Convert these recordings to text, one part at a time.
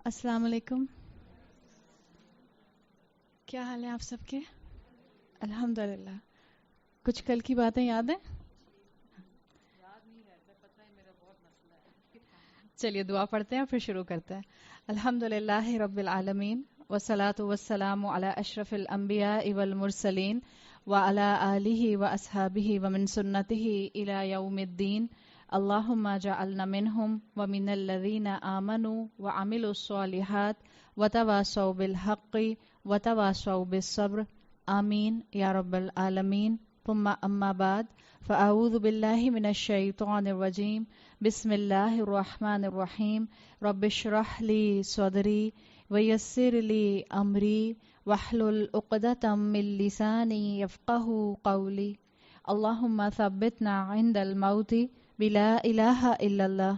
السلام علیکم. کیا حال ہے آپ سب کے؟ الحمدللہ. کچھ کل کی باتیں یاد ہیں؟ چلیے دعا پڑھتے ہیں پھر شروع کرتے ہیں. الحمدللہ رب العالمین والصلاة والسلام علی اشرف الانبیاء والمرسلین وعلی آلہ واصحابہ ومن سنتہ الی یوم الدین. اللہم جعلنا منہم ومن الذین آمنوا وعملوا الصالحات وتواصوا بالحق وتواصوا بالصبر. آمین یا رب العالمین. ثم اما بعد فاعوذ باللہ من الشیطان الرجیم. بسم اللہ الرحمن الرحیم. رب اشرح لی صدری ویسر لی امری واحلل عقدۃ من لسانی یفقهوا قولی. اللہم ثبتنا عند الموت بلا الہ الا اللہ.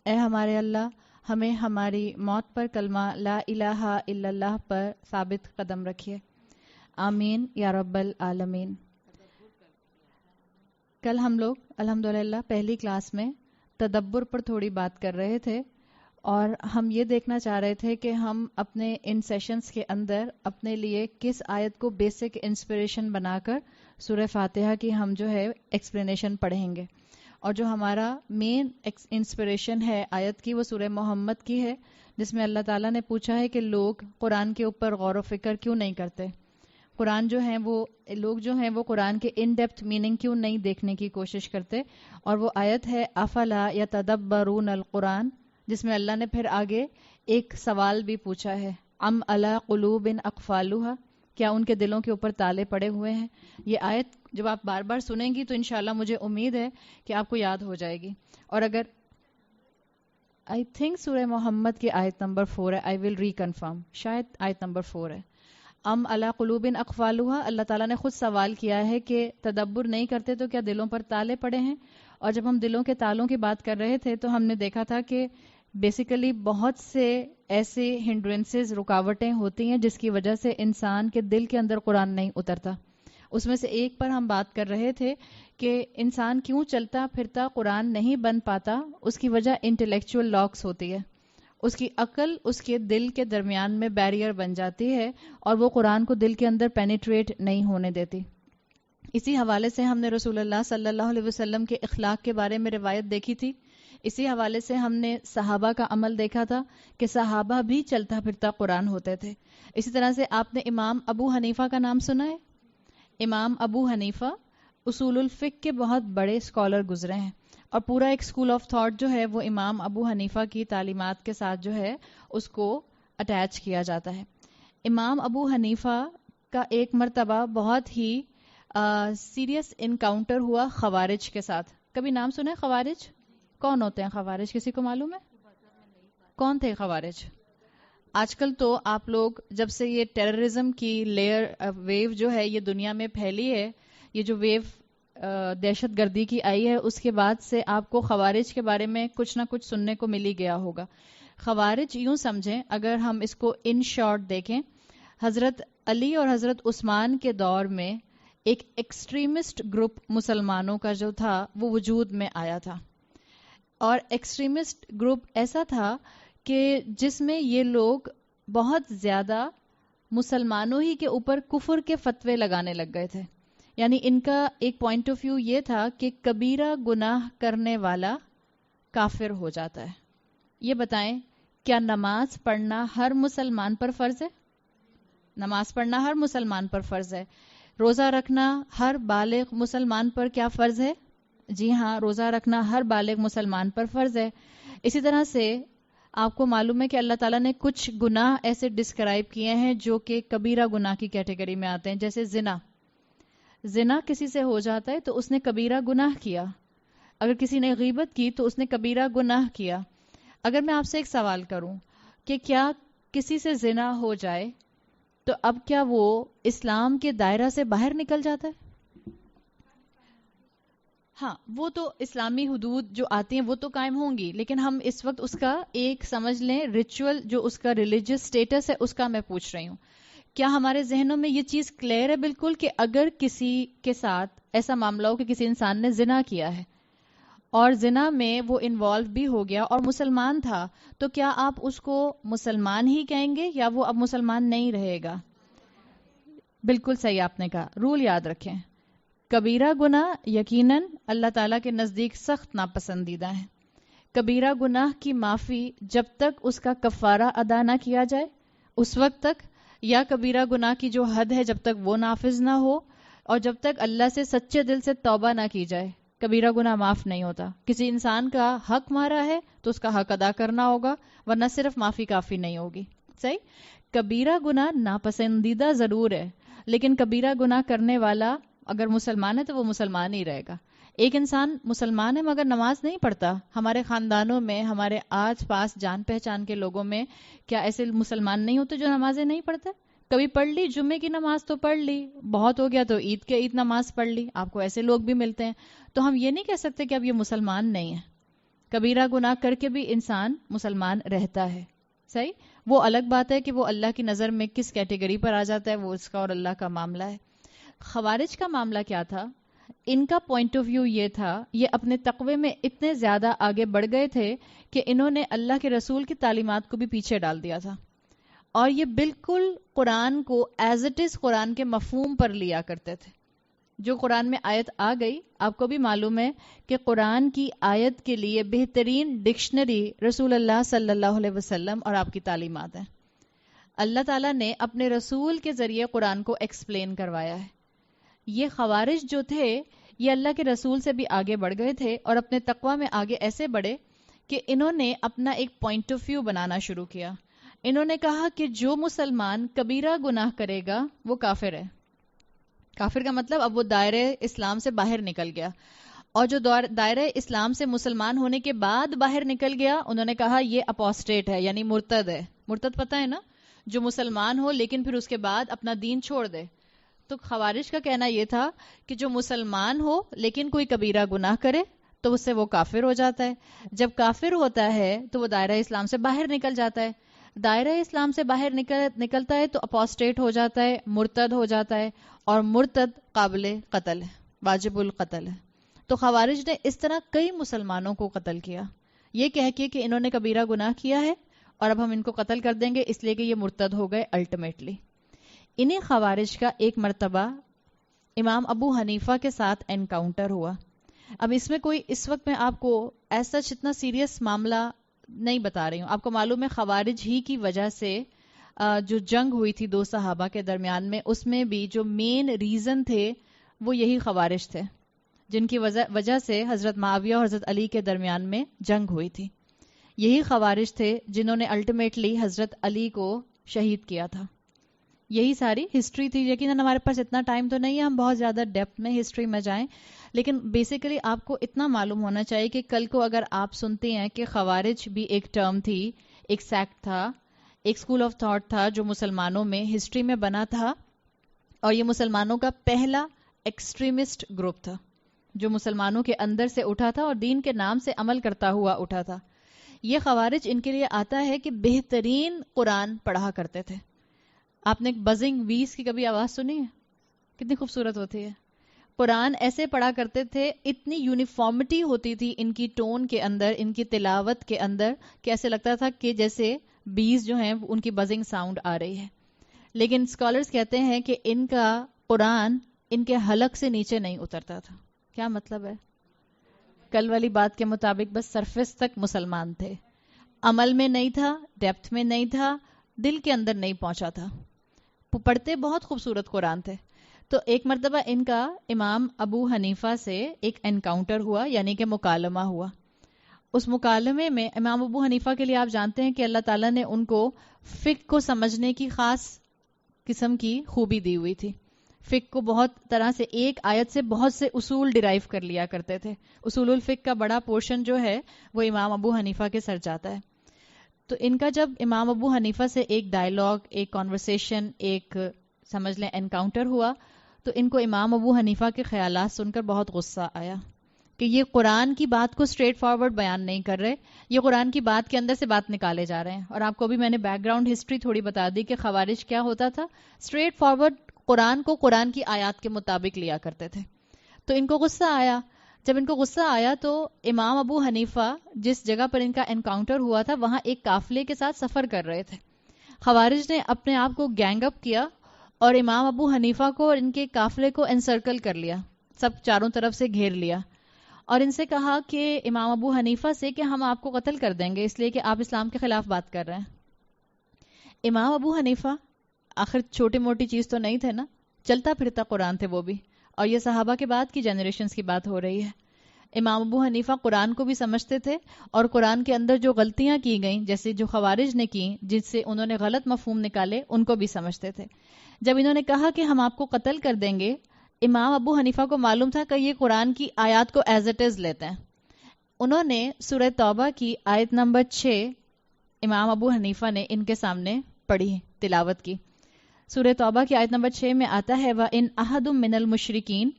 اے ہمارے اللہ ہمیں ہماری موت پر کلمہ لا الہ الا اللہ پر ثابت قدم رکھیے. آمین یا رب العالمین. کل ہم لوگ الحمدللہ پہلی کلاس میں تدبر پر تھوڑی بات کر رہے تھے اور ہم یہ دیکھنا چاہ رہے تھے کہ ہم اپنے ان سیشنز کے اندر اپنے لیے کس آیت کو بیسک انسپریشن بنا کر سورہ فاتحہ کی ہم جو ہے ایکسپلینیشن پڑھیں گے. اور جو ہمارا مین انسپریشن ہے آیت کی وہ سورہ محمد کی ہے، جس میں اللہ تعالیٰ نے پوچھا ہے کہ لوگ قرآن کے اوپر غور و فکر کیوں نہیں کرتے، قرآن جو ہیں وہ لوگ جو ہیں وہ قرآن کے ان ڈیپتھ میننگ کیوں نہیں دیکھنے کی کوشش کرتے. اور وہ آیت ہے افلا یتدبرون القرآن، جس میں اللہ نے پھر آگے ایک سوال بھی پوچھا ہے، ام علی قلوب اقفالها، کیا ان کے دلوں کے اوپر تالے پڑے ہوئے ہیں. یہ آیت جب آپ بار بار سنیں گی تو انشاءاللہ مجھے امید ہے کہ آپ کو یاد ہو جائے گی. اور اگر آئی تھنک سورہ محمد کی آیت نمبر 4 ہے، آئی ول ریکنفرم، شاید آیت نمبر 4 ہے. ام علی قلوب اقفالها، اللہ تعالیٰ نے خود سوال کیا ہے کہ تدبر نہیں کرتے تو کیا دلوں پر تالے پڑے ہیں. اور جب ہم دلوں کے تالوں کی بات کر رہے تھے تو ہم نے دیکھا تھا کہ بیسیکلی بہت سے ایسے ہنڈرنسز، رکاوٹیں ہوتی ہیں جس کی وجہ سے انسان کے دل کے اندر قرآن نہیں اترتا. اس میں سے ایک پر ہم بات کر رہے تھے کہ انسان کیوں چلتا پھرتا قرآن نہیں بن پاتا. اس کی وجہ انٹلیکچول لاکس ہوتی ہے، اس کی عقل اس کے دل کے درمیان میں بیریئر بن جاتی ہے اور وہ قرآن کو دل کے اندر پینیٹریٹ نہیں ہونے دیتی. اسی حوالے سے ہم نے رسول اللہ صلی اللہ علیہ وسلم کے اخلاق کے بارے میں روایت دیکھی تھی. اسی حوالے سے ہم نے صحابہ کا عمل دیکھا تھا کہ صحابہ بھی چلتا پھرتا قرآن ہوتے تھے. اسی طرح سے آپ نے امام ابو حنیفہ کا نام سنا ہے. امام ابو حنیفہ اصول الفقہ کے بہت بڑے اسکالر گزرے ہیں اور پورا ایک اسکول آف تھاٹ جو ہے وہ امام ابو حنیفہ کی تعلیمات کے ساتھ جو ہے اس کو اٹیچ کیا جاتا ہے. امام ابو حنیفہ کا ایک مرتبہ بہت ہی سیریس انکاؤنٹر ہوا خوارج کے ساتھ. کبھی نام سنا ہے خوارج؟ کون ہوتے ہیں خوارج؟ کسی کو معلوم ہے کون تھے خوارج؟ آج کل تو آپ لوگ جب سے یہ ٹیررزم کی ویو جو ہے یہ دنیا میں پھیلی ہے، یہ جو ویو دہشت گردی کی آئی ہے، اس کے بعد سے آپ کو خوارج کے بارے میں کچھ نہ کچھ سننے کو مل ہی گیا ہوگا. خوارج یوں سمجھیں، اگر ہم اس کو ان شارٹ دیکھیں، حضرت علی اور حضرت عثمان کے دور میں ایک ایکسٹریمسٹ گروپ مسلمانوں کا جو تھا وہ وجود میں آیا تھا. اور ایکسٹریمسٹ گروپ ایسا تھا کہ جس میں یہ لوگ بہت زیادہ مسلمانوں ہی کے اوپر کفر کے فتوے لگانے لگ گئے تھے. یعنی ان کا ایک پوائنٹ آف ویو یہ تھا کہ کبیرہ گناہ کرنے والا کافر ہو جاتا ہے. یہ بتائیں کیا نماز پڑھنا ہر مسلمان پر فرض ہے؟ نماز پڑھنا ہر مسلمان پر فرض ہے. روزہ رکھنا ہر بالغ مسلمان پر کیا فرض ہے؟ جی ہاں، روزہ رکھنا ہر بالغ مسلمان پر فرض ہے. اسی طرح سے آپ کو معلوم ہے کہ اللہ تعالیٰ نے کچھ گناہ ایسے ڈسکرائب کیے ہیں جو کہ کبیرہ گناہ کی کیٹیگری میں آتے ہیں، جیسے زنا کسی سے ہو جاتا ہے تو اس نے کبیرہ گناہ کیا. اگر کسی نے غیبت کی تو اس نے کبیرہ گناہ کیا. اگر میں آپ سے ایک سوال کروں کہ کیا کسی سے زنا ہو جائے تو اب کیا وہ اسلام کے دائرہ سے باہر نکل جاتا ہے؟ ہاں، وہ تو اسلامی حدود جو آتی ہیں وہ تو قائم ہوں گی، لیکن ہم اس وقت اس کا ایک سمجھ لیں ریچول جو اس کا ریلیجس سٹیٹس ہے اس کا میں پوچھ رہی ہوں. کیا ہمارے ذہنوں میں یہ چیز کلیئر ہے بالکل کہ اگر کسی کے ساتھ ایسا معاملہ ہو کہ کسی انسان نے زنا کیا ہے اور زنا میں وہ انوالو بھی ہو گیا اور مسلمان تھا، تو کیا آپ اس کو مسلمان ہی کہیں گے یا وہ اب مسلمان نہیں رہے گا؟ بالکل صحیح آپ نے کہا. رول یاد رکھیں، کبیرہ گناہ یقیناً اللہ تعالیٰ کے نزدیک سخت ناپسندیدہ ہے. کبیرہ گناہ کی معافی جب تک اس کا کفارہ ادا نہ کیا جائے اس وقت تک، یا کبیرہ گناہ کی جو حد ہے جب تک وہ نافذ نہ ہو، اور جب تک اللہ سے سچے دل سے توبہ نہ کی جائے، کبیرہ گناہ معاف نہیں ہوتا. کسی انسان کا حق مارا ہے تو اس کا حق ادا کرنا ہوگا، ورنہ صرف معافی کافی نہیں ہوگی. صحیح. کبیرہ گناہ ناپسندیدہ ضرور ہے، لیکن کبیرہ گناہ کرنے والا اگر مسلمان ہے تو وہ مسلمان ہی رہے گا. ایک انسان مسلمان ہے مگر نماز نہیں پڑھتا. ہمارے خاندانوں میں، ہمارے آس پاس جان پہچان کے لوگوں میں کیا ایسے مسلمان نہیں ہوتے جو نمازیں نہیں پڑھتے؟ کبھی پڑھ لی جمعے کی نماز تو پڑھ لی، بہت ہو گیا تو عید نماز پڑھ لی. آپ کو ایسے لوگ بھی ملتے ہیں. تو ہم یہ نہیں کہہ سکتے کہ اب یہ مسلمان نہیں ہے. کبیرہ گناہ کر کے بھی انسان مسلمان رہتا ہے. صحیح. وہ الگ بات ہے کہ وہ اللہ کی نظر میں کس کیٹیگری پر آ جاتا ہے، وہ اس کا اور اللہ کا معاملہ ہے. خوارج کا معاملہ کیا تھا؟ ان کا پوائنٹ آف ویو یہ تھا، یہ اپنے تقوی میں اتنے زیادہ آگے بڑھ گئے تھے کہ انہوں نے اللہ کے رسول کی تعلیمات کو بھی پیچھے ڈال دیا تھا، اور یہ بالکل قرآن کو ایز اٹ از قرآن کے مفہوم پر لیا کرتے تھے. جو قرآن میں آیت آ گئی، آپ کو بھی معلوم ہے کہ قرآن کی آیت کے لیے بہترین ڈکشنری رسول اللہ صلی اللہ علیہ وسلم اور آپ کی تعلیمات ہیں. اللہ تعالیٰ نے اپنے رسول کے ذریعے قرآن کو ایکسپلین کروایا ہے. یہ خوارج جو تھے یہ اللہ کے رسول سے بھی آگے بڑھ گئے تھے اور اپنے تقوی میں آگے ایسے بڑھے کہ انہوں نے اپنا ایک پوائنٹ آف ویو بنانا شروع کیا. انہوں نے کہا کہ جو مسلمان کبیرہ گناہ کرے گا وہ کافر ہے. کافر کا مطلب اب وہ دائرہ اسلام سے باہر نکل گیا، اور جو دائرہ اسلام سے مسلمان ہونے کے بعد باہر نکل گیا انہوں نے کہا یہ اپوسٹیٹ ہے، یعنی مرتد ہے. مرتد پتہ ہے نا، جو مسلمان ہو لیکن پھر اس کے بعد اپنا دین چھوڑ دے. تو خوارج کا کہنا یہ تھا کہ جو مسلمان ہو لیکن کوئی کبیرہ گناہ کرے تو اس سے وہ کافر ہو جاتا ہے. جب کافر ہوتا ہے تو وہ دائرہ اسلام سے باہر نکل جاتا ہے. دائرہ اسلام سے باہر نکلتا ہے تو اپوسٹیٹ ہو جاتا ہے، مرتد ہو جاتا ہے، اور مرتد قابل قتل ہے، واجب القتل ہے. تو خوارج نے اس طرح کئی مسلمانوں کو قتل کیا، یہ کہہ کے کہ انہوں نے کبیرہ گناہ کیا ہے اور اب ہم ان کو قتل کر دیں گے اس لیے کہ یہ مرتد ہو گئے الٹیمیٹلی. انہیں خوارج کا ایک مرتبہ امام ابو حنیفہ کے ساتھ انکاؤنٹر ہوا. اب اس میں کوئی اس وقت میں آپ کو ایسا اتنا سیریس معاملہ نہیں بتا رہی ہوں. آپ کو معلوم ہے خوارج ہی کی وجہ سے جو جنگ ہوئی تھی دو صحابہ کے درمیان میں، اس میں بھی جو مین ریزن تھے وہ یہی خوارج تھے، جن کی وجہ سے حضرت معاویہ اور حضرت علی کے درمیان میں جنگ ہوئی تھی. یہی خوارج تھے جنہوں نے الٹیمیٹلی حضرت علی کو شہید کیا تھا. یہی ساری ہسٹری تھی. یقیناً ہمارے پاس اتنا ٹائم تو نہیں ہے ہم بہت زیادہ ڈیپتھ میں ہسٹری میں جائیں، لیکن بیسیکلی آپ کو اتنا معلوم ہونا چاہیے کہ کل کو اگر آپ سنتے ہیں کہ خوارج بھی ایک ٹرم تھی، ایک سیکٹ تھا، ایک اسکول آف تھاٹ تھا جو مسلمانوں میں ہسٹری میں بنا تھا، اور یہ مسلمانوں کا پہلا ایکسٹریمسٹ گروپ تھا جو مسلمانوں کے اندر سے اٹھا تھا اور دین کے نام سے عمل کرتا ہوا اٹھا تھا. یہ خوارج ان کے لیے آتا ہے کہ بہترین قرآن پڑھا کرتے تھے. آپ نے بزنگ ویز کی کبھی آواز سنی ہے؟ کتنی خوبصورت ہوتی ہے. قرآن ایسے پڑھا کرتے تھے، اتنی یونیفارمٹی ہوتی تھی ان کی ٹون کے اندر، ان کی تلاوت کے اندر، کہ ایسے لگتا تھا کہ جیسے بیز جو ہیں ان کی بزنگ ساؤنڈ آ رہی ہے. لیکن اسکالرز کہتے ہیں کہ ان کا قرآن ان کے حلق سے نیچے نہیں اترتا تھا. کیا مطلب ہے؟ کل والی بات کے مطابق بس سرفیس تک مسلمان تھے، عمل میں نہیں تھا، ڈیپتھ میں نہیں تھا، دل کے اندر نہیں پہنچا تھا. پڑھتے بہت خوبصورت قرآن تھے. تو ایک مرتبہ ان کا امام ابو حنیفہ سے ایک انکاؤنٹر ہوا، یعنی کہ مکالمہ ہوا. اس مکالمے میں امام ابو حنیفہ کے لیے آپ جانتے ہیں کہ اللہ تعالیٰ نے ان کو فقہ کو سمجھنے کی خاص قسم کی خوبی دی ہوئی تھی. فقہ کو بہت طرح سے، ایک آیت سے بہت سے اصول ڈیرائیو کر لیا کرتے تھے. اصول الفقہ کا بڑا پورشن جو ہے وہ امام ابو حنیفہ کے سر جاتا ہے. تو ان کا جب امام ابو حنیفہ سے ایک ڈائلاگ، ایک کانورسیشن، ایک سمجھ لیں انکاؤنٹر ہوا، تو ان کو امام ابو حنیفہ کے خیالات سن کر بہت غصہ آیا کہ یہ قرآن کی بات کو اسٹریٹ فارورڈ بیان نہیں کر رہے، یہ قرآن کی بات کے اندر سے بات نکالے جا رہے ہیں. اور آپ کو بھی میں نے بیک گراؤنڈ ہسٹری تھوڑی بتا دی کہ خوارج کیا ہوتا تھا، اسٹریٹ فارورڈ قرآن کو قرآن کی آیات کے مطابق لیا کرتے تھے. تو ان کو غصہ آیا. جب ان کو غصہ آیا تو امام ابو حنیفہ جس جگہ پر ان کا انکاؤنٹر ہوا تھا وہاں ایک قافلے کے ساتھ سفر کر رہے تھے. خوارج نے اپنے آپ کو گینگ اپ کیا اور امام ابو حنیفہ کو اور ان کے قافلے کو انسرکل کر لیا, سب چاروں طرف سے گھیر لیا, اور ان سے کہا کہ امام ابو حنیفہ سے کہ ہم آپ کو قتل کر دیں گے اس لیے کہ آپ اسلام کے خلاف بات کر رہے ہیں. امام ابو حنیفہ آخر چھوٹی موٹی چیز تو نہیں تھے نا, چلتا پھرتا قرآن تھے وہ بھی, اور یہ صحابہ کے بعد کی جنریشنز کی بات ہو رہی ہے. امام ابو حنیفہ قرآن کو بھی سمجھتے تھے اور قرآن کے اندر جو غلطیاں کی گئیں جیسے جو خوارج نے کی جس سے انہوں نے غلط مفہوم نکالے ان کو بھی سمجھتے تھے. جب انہوں نے کہا کہ ہم آپ کو قتل کر دیں گے, امام ابو حنیفہ کو معلوم تھا کہ یہ قرآن کی آیات کو ایز اٹ از لیتے ہیں. انہوں نے سورہ توبہ کی آیت نمبر 6 امام ابو حنیفہ نے ان کے سامنے پڑھی, تلاوت کی. سورہ توبہ کی آیت نمبر 6 میں آتا ہے وَإِنْ أَحَدٌ مِّنَ الْمُشْرِكِينَ,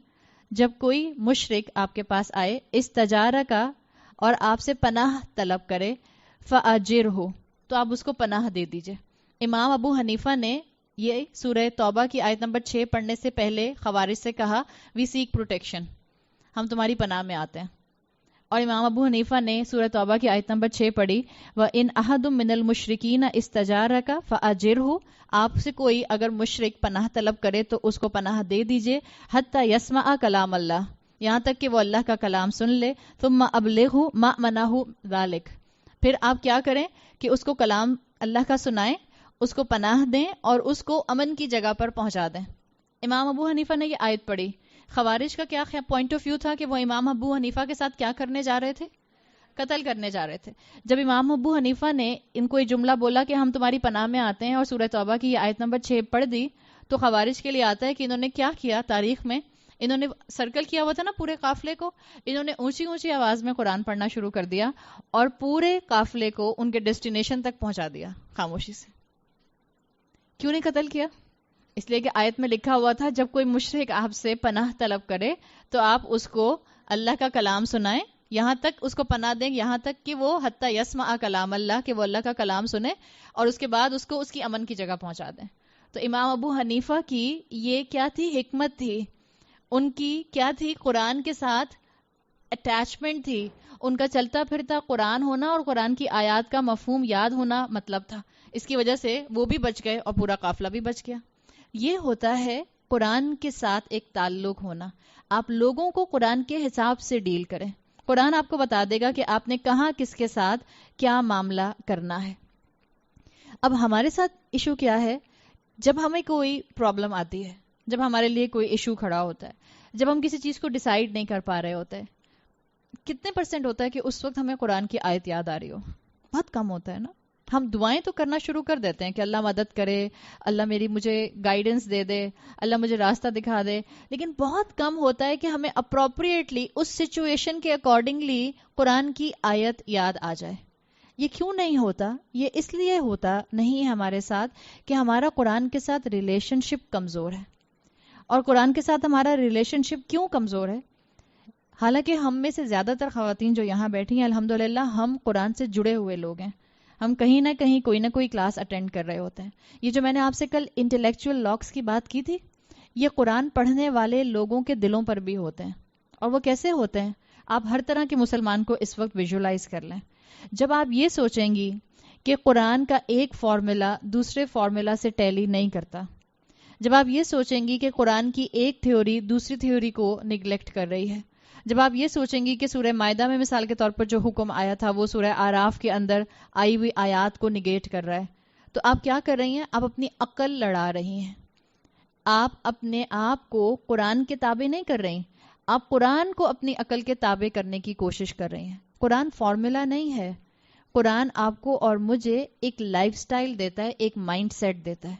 جب کوئی مشرک آپ کے پاس آئے استجارہ کا اور آپ سے پناہ طلب کرے فَأَجِرْهُ, تو آپ اس کو پناہ دے دیجئے. امام ابو حنیفہ نے یہ سورہ توبہ کی آیت نمبر 6 پڑھنے سے پہلے خوارج سے کہا وی سیک پروٹیکشن, ہم تمہاری پناہ میں آتے ہیں. اور امام ابو حنیفہ نے سورہ توبہ کی آیت نمبر 6 پڑھی وَإِنْ أَحَدٌ مِّنَ الْمُشْرِكِينَ اسْتَجَارَكَ فَأَجِرْهُ, آپ سے کوئی اگر مشرک پناہ طلب کرے تو اس کو پناہ دے دیجئے حتی یسمع کلام اللہ, یہاں تک کہ وہ اللہ کا کلام سن لے. ثم ابلغہ ما منہ ذلک, پھر آپ کیا کریں کہ اس کو کلام اللہ کا سنائیں, اس کو پناہ دیں اور اس کو امن کی جگہ پر پہنچا دیں. امام ابو حنیفہ نے یہ آیت پڑھی. خوارج کا کیا پوائنٹ آف ویو تھا کہ وہ امام ابو حنیفہ کے ساتھ کیا کرنے جا رہے تھے, قتل کرنے جا رہے تھے. جب امام ابو حنیفہ نے ان کو یہ جملہ بولا کہ ہم تمہاری پناہ میں آتے ہیں اور سورہ توبہ کی یہ آیت نمبر 6 پڑھ دی, تو خوارج کے لیے آتا ہے کہ انہوں نے کیا کیا تاریخ میں, انہوں نے سرکل کیا ہوا تھا نا پورے قافلے کو, انہوں نے اونچی اونچی آواز میں قرآن پڑھنا شروع کر دیا اور پورے قافلے کو ان کے ڈیسٹینیشن تک پہنچا دیا خاموشی سے. کیوں نہیں قتل کیا؟ اس لیے کہ آیت میں لکھا ہوا تھا جب کوئی مشرک آپ سے پناہ طلب کرے تو آپ اس کو اللہ کا کلام سنائیں, یہاں تک اس کو پناہ دیں یہاں تک کہ وہ حتی یسمع کلام اللہ, کہ وہ اللہ کا کلام سنے اور اس کے بعد اس کو اس کی امن کی جگہ پہنچا دیں. تو امام ابو حنیفہ کی یہ کیا تھی, حکمت تھی, ان کی کیا تھی, قرآن کے ساتھ اٹیچمنٹ تھی, ان کا چلتا پھرتا قرآن ہونا اور قرآن کی آیات کا مفہوم یاد ہونا مطلب تھا. اس کی وجہ سے وہ بھی بچ گئے اور پورا قافلہ بھی بچ گیا. یہ ہوتا ہے قرآن کے ساتھ ایک تعلق ہونا. آپ لوگوں کو قرآن کے حساب سے ڈیل کریں, قرآن آپ کو بتا دے گا کہ آپ نے کہاں کس کے ساتھ کیا معاملہ کرنا ہے. اب ہمارے ساتھ ایشو کیا ہے, جب ہمیں کوئی پرابلم آتی ہے, جب ہمارے لیے کوئی ایشو کھڑا ہوتا ہے, جب ہم کسی چیز کو ڈیسائیڈ نہیں کر پا رہے ہوتے ہیں, کتنے % ہوتا ہے کہ اس وقت ہمیں قرآن کی آیت یاد آ رہی ہو؟ بہت کم ہوتا ہے نا. ہم دعائیں تو کرنا شروع کر دیتے ہیں کہ اللہ مدد کرے, اللہ مجھے گائیڈنس دے دے, اللہ مجھے راستہ دکھا دے, لیکن بہت کم ہوتا ہے کہ ہمیں اپروپریٹلی اس سچویشن کے اکارڈنگلی قرآن کی آیت یاد آ جائے. یہ کیوں نہیں ہوتا؟ یہ اس لیے ہوتا نہیں ہے ہمارے ساتھ کہ ہمارا قرآن کے ساتھ ریلیشن شپ کمزور ہے. اور قرآن کے ساتھ ہمارا ریلیشن شپ کیوں کمزور ہے؟ حالانکہ ہم میں سے زیادہ تر خواتین جو یہاں بیٹھی ہیں الحمدللہ ہم قرآن سے جڑے ہوئے لوگ ہیں, ہم کہیں نہ کہیں کوئی نہ کوئی کلاس اٹینڈ کر رہے ہوتے ہیں. یہ جو میں نے آپ سے کل انٹلیکچوئل لاکس کی بات کی تھی, یہ قرآن پڑھنے والے لوگوں کے دلوں پر بھی ہوتے ہیں. اور وہ کیسے ہوتے ہیں؟ آپ ہر طرح کے مسلمان کو اس وقت ویژولائز کر لیں. جب آپ یہ سوچیں گی کہ قرآن کا ایک فارمولا دوسرے فارمولا سے ٹیلی نہیں کرتا, جب آپ یہ سوچیں گی کہ قرآن کی ایک تھیوری دوسری تھیوری کو نگلیکٹ کر رہی ہے, جب آپ یہ سوچیں گی کہ سورہ مائدہ میں مثال کے طور پر جو حکم آیا تھا وہ سورہ آراف کے اندر آئی ہوئی آیات کو نگیٹ کر رہا ہے, تو آپ کیا کر رہی ہیں؟ آپ اپنی عقل لڑا رہی ہیں. آپ اپنے آپ کو قرآن کے تابع نہیں کر رہی, آپ قرآن کو اپنی عقل کے تابع کرنے کی کوشش کر رہی ہیں. قرآن فارمولا نہیں ہے, قرآن آپ کو اور مجھے ایک لائف سٹائل دیتا ہے, ایک مائنڈ سیٹ دیتا ہے.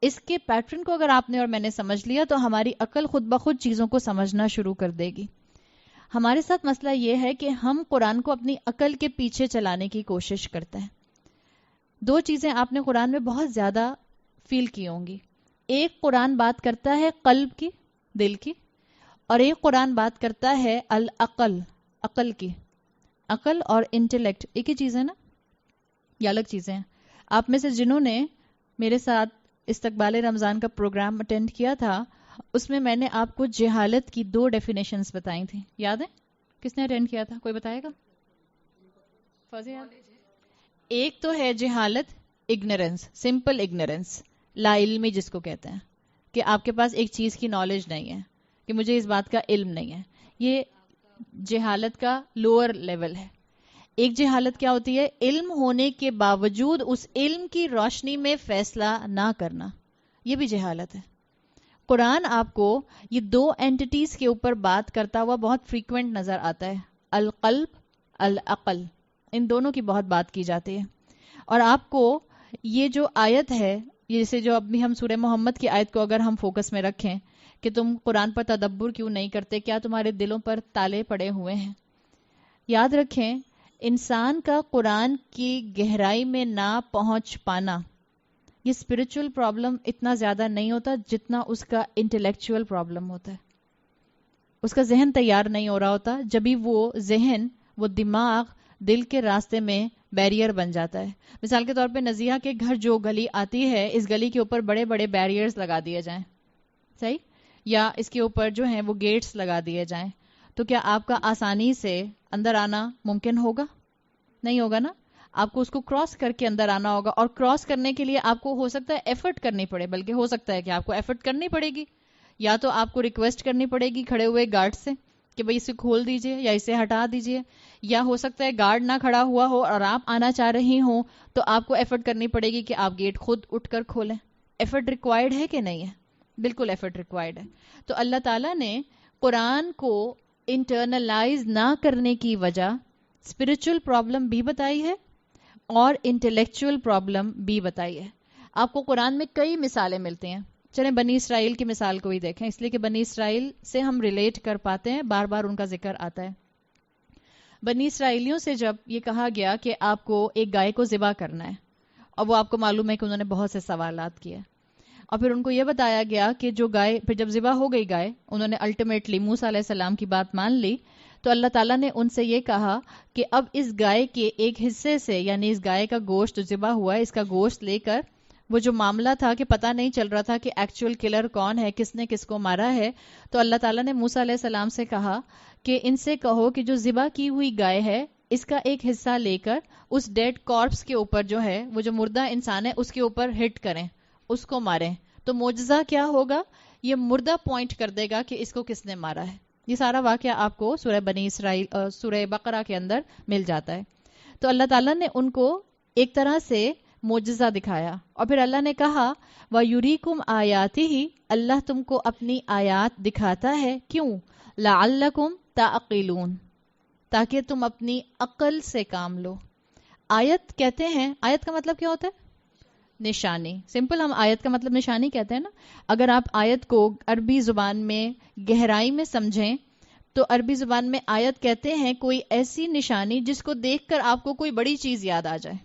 اس کے پیٹرن کو اگر آپ نے اور میں نے سمجھ لیا تو ہماری عقل خود بخود چیزوں کو سمجھنا شروع کر دے گی. ہمارے ساتھ مسئلہ یہ ہے کہ ہم قرآن کو اپنی عقل کے پیچھے چلانے کی کوشش کرتے ہیں. دو چیزیں آپ نے قرآن میں بہت زیادہ فیل کی ہوں گی. ایک قرآن بات کرتا ہے قلب کی, دل کی, اور ایک قرآن بات کرتا ہے العقل, عقل کی. عقل اور انٹلیکٹ ایک ہی چیز ہے نا, یا الگ چیزیں ہیں؟ آپ میں سے جنہوں نے میرے ساتھ استقبال رمضان کا پروگرام اٹینڈ کیا تھا, اس میں میں نے آپ کو جہالت کی 2 ڈیفینیشنز بتائی تھیں, یاد ہے؟ کس نے اٹینڈ کیا تھا, کوئی بتائے گا؟ ایک تو ہے جہالت, اگنورینس, سمپل اگنورینس, لا علمی جس کو کہتے ہیں, کہ آپ کے پاس ایک چیز کی نالج نہیں ہے, کہ مجھے اس بات کا علم نہیں ہے, یہ جہالت کا لوور لیول ہے. ایک جہالت کیا ہوتی ہے؟ علم ہونے کے باوجود اس علم کی روشنی میں فیصلہ نہ کرنا, یہ بھی جہالت ہے. قرآن آپ کو یہ 2 اینٹیز کے اوپر بات کرتا ہوا بہت فریکوینٹ نظر آتا ہے, القلب, العقل, ان دونوں کی بہت بات کی جاتی ہے. اور آپ کو یہ جو آیت ہے, جیسے جو اب بھی ہم سورہ محمد کی آیت کو اگر ہم فوکس میں رکھیں کہ تم قرآن پر تدبر کیوں نہیں کرتے, کیا تمہارے دلوں پر تالے پڑے ہوئے ہیں؟ یاد رکھیں, انسان کا قرآن کی گہرائی میں نہ پہنچ پانا, یہ اسپرچل پرابلم اتنا زیادہ نہیں ہوتا جتنا اس کا انٹلیکچوئل پرابلم ہوتا ہے. اس کا ذہن تیار نہیں ہو رہا ہوتا, جبھی وہ ذہن, وہ دماغ دل کے راستے میں بیریئر بن جاتا ہے. مثال کے طور پہ نزیحہ کے گھر جو گلی آتی ہے, اس گلی کے اوپر بڑے بڑے بیریئرز لگا دیے جائیں, صحیح, یا اس کے اوپر جو ہیں وہ گیٹس لگا دیے جائیں, تو کیا آپ کا آسانی سے اندر آنا ممکن ہوگا؟ نہیں ہوگا نا. آپ کو اس کو کراس کر کے اندر آنا ہوگا, اور کراس کرنے کے لیے آپ کو ہو سکتا ہے ایفرٹ کرنی پڑے, بلکہ ہو سکتا ہے کہ آپ کو ایفرٹ کرنی پڑے گی, یا تو آپ کو ریکویسٹ کرنی پڑے گی کھڑے ہوئے گارڈ سے کہ بھئی اسے کھول دیجئے یا اسے ہٹا دیجئے, یا ہو سکتا ہے گارڈ نہ کھڑا ہوا ہو اور آپ آنا چاہ رہی ہوں تو آپ کو ایفرٹ کرنی پڑے گی کہ آپ گیٹ خود اٹھ کر کھولیں. ایفرٹ ریکوائرڈ ہے کہ نہیں ہے؟ بالکل ایفرٹ ریکوائرڈ ہے. تو اللہ تعالیٰ نے قرآن کو انٹرنلائز نہ کرنے کی وجہ اسپرچل پرابلم بھی بتائی ہے اور انٹلیکچوئل پرابلم بھی بتائی ہے. آپ کو قرآن میں کئی مثالیں ملتی ہیں. چلیں بنی اسرائیل کی مثال کو ہی دیکھیں, اس لیے کہ بنی اسرائیل سے ہم ریلیٹ کر پاتے ہیں, بار بار ان کا ذکر آتا ہے. بنی اسرائیلیوں سے جب یہ کہا گیا کہ آپ کو ایک گائے کو ذبح کرنا ہے, اور وہ آپ کو معلوم ہے کہ انہوں نے بہت سے سوالات کیے, اور پھر ان کو یہ بتایا گیا کہ جو گائے, پھر جب ذبح ہو گئی گائے, انہوں نے الٹیمیٹلی موسیٰ علیہ السلام کی بات مان لی, تو اللہ تعالیٰ نے ان سے یہ کہا کہ اب اس گائے کے ایک حصے سے, یعنی اس گائے کا گوشت جو ذبح ہوا ہے, اس کا گوشت لے کر, وہ جو معاملہ تھا کہ پتہ نہیں چل رہا تھا کہ ایکچوئل کلر کون ہے, کس نے کس کو مارا ہے, تو اللہ تعالیٰ نے موسیٰ علیہ السلام سے کہا کہ ان سے کہو کہ جو ذبح کی ہوئی گائے ہے, اس کا ایک حصہ لے کر اس ڈیڈ کارپس کے اوپر جو ہے, وہ جو مردہ انسان ہے, اس کے اوپر ہٹ کریں, اس کو ماریں. تو معجزہ کیا ہوگا؟ یہ مردہ پوائنٹ کر دے گا کہ اس کو کس نے مارا ہے. یہ سارا واقعہ آپ کو سورہ بنی اسرائیل, سورہ بقرہ کے اندر مل جاتا ہے. تو اللہ تعالیٰ نے ان کو ایک طرح سے معجزہ دکھایا, اور پھر اللہ نے کہا وَيُرِيكُمْ آيَاتِهِ, اللہ تم کو اپنی آیات دکھاتا ہے, کیوں؟ لَعَلَّكُمْ تَعْقِلُونَ, تاکہ تم اپنی عقل سے کام لو. آیت کہتے ہیں, آیت کا مطلب کیا ہوتا ہے؟ نشانی. سمپل ہم آیت کا مطلب نشانی کہتے ہیں نا. اگر آپ آیت کو عربی زبان میں گہرائی میں سمجھیں تو عربی زبان میں آیت کہتے ہیں کوئی ایسی نشانی جس کو دیکھ کر آپ کو کوئی بڑی چیز یاد آ جائے.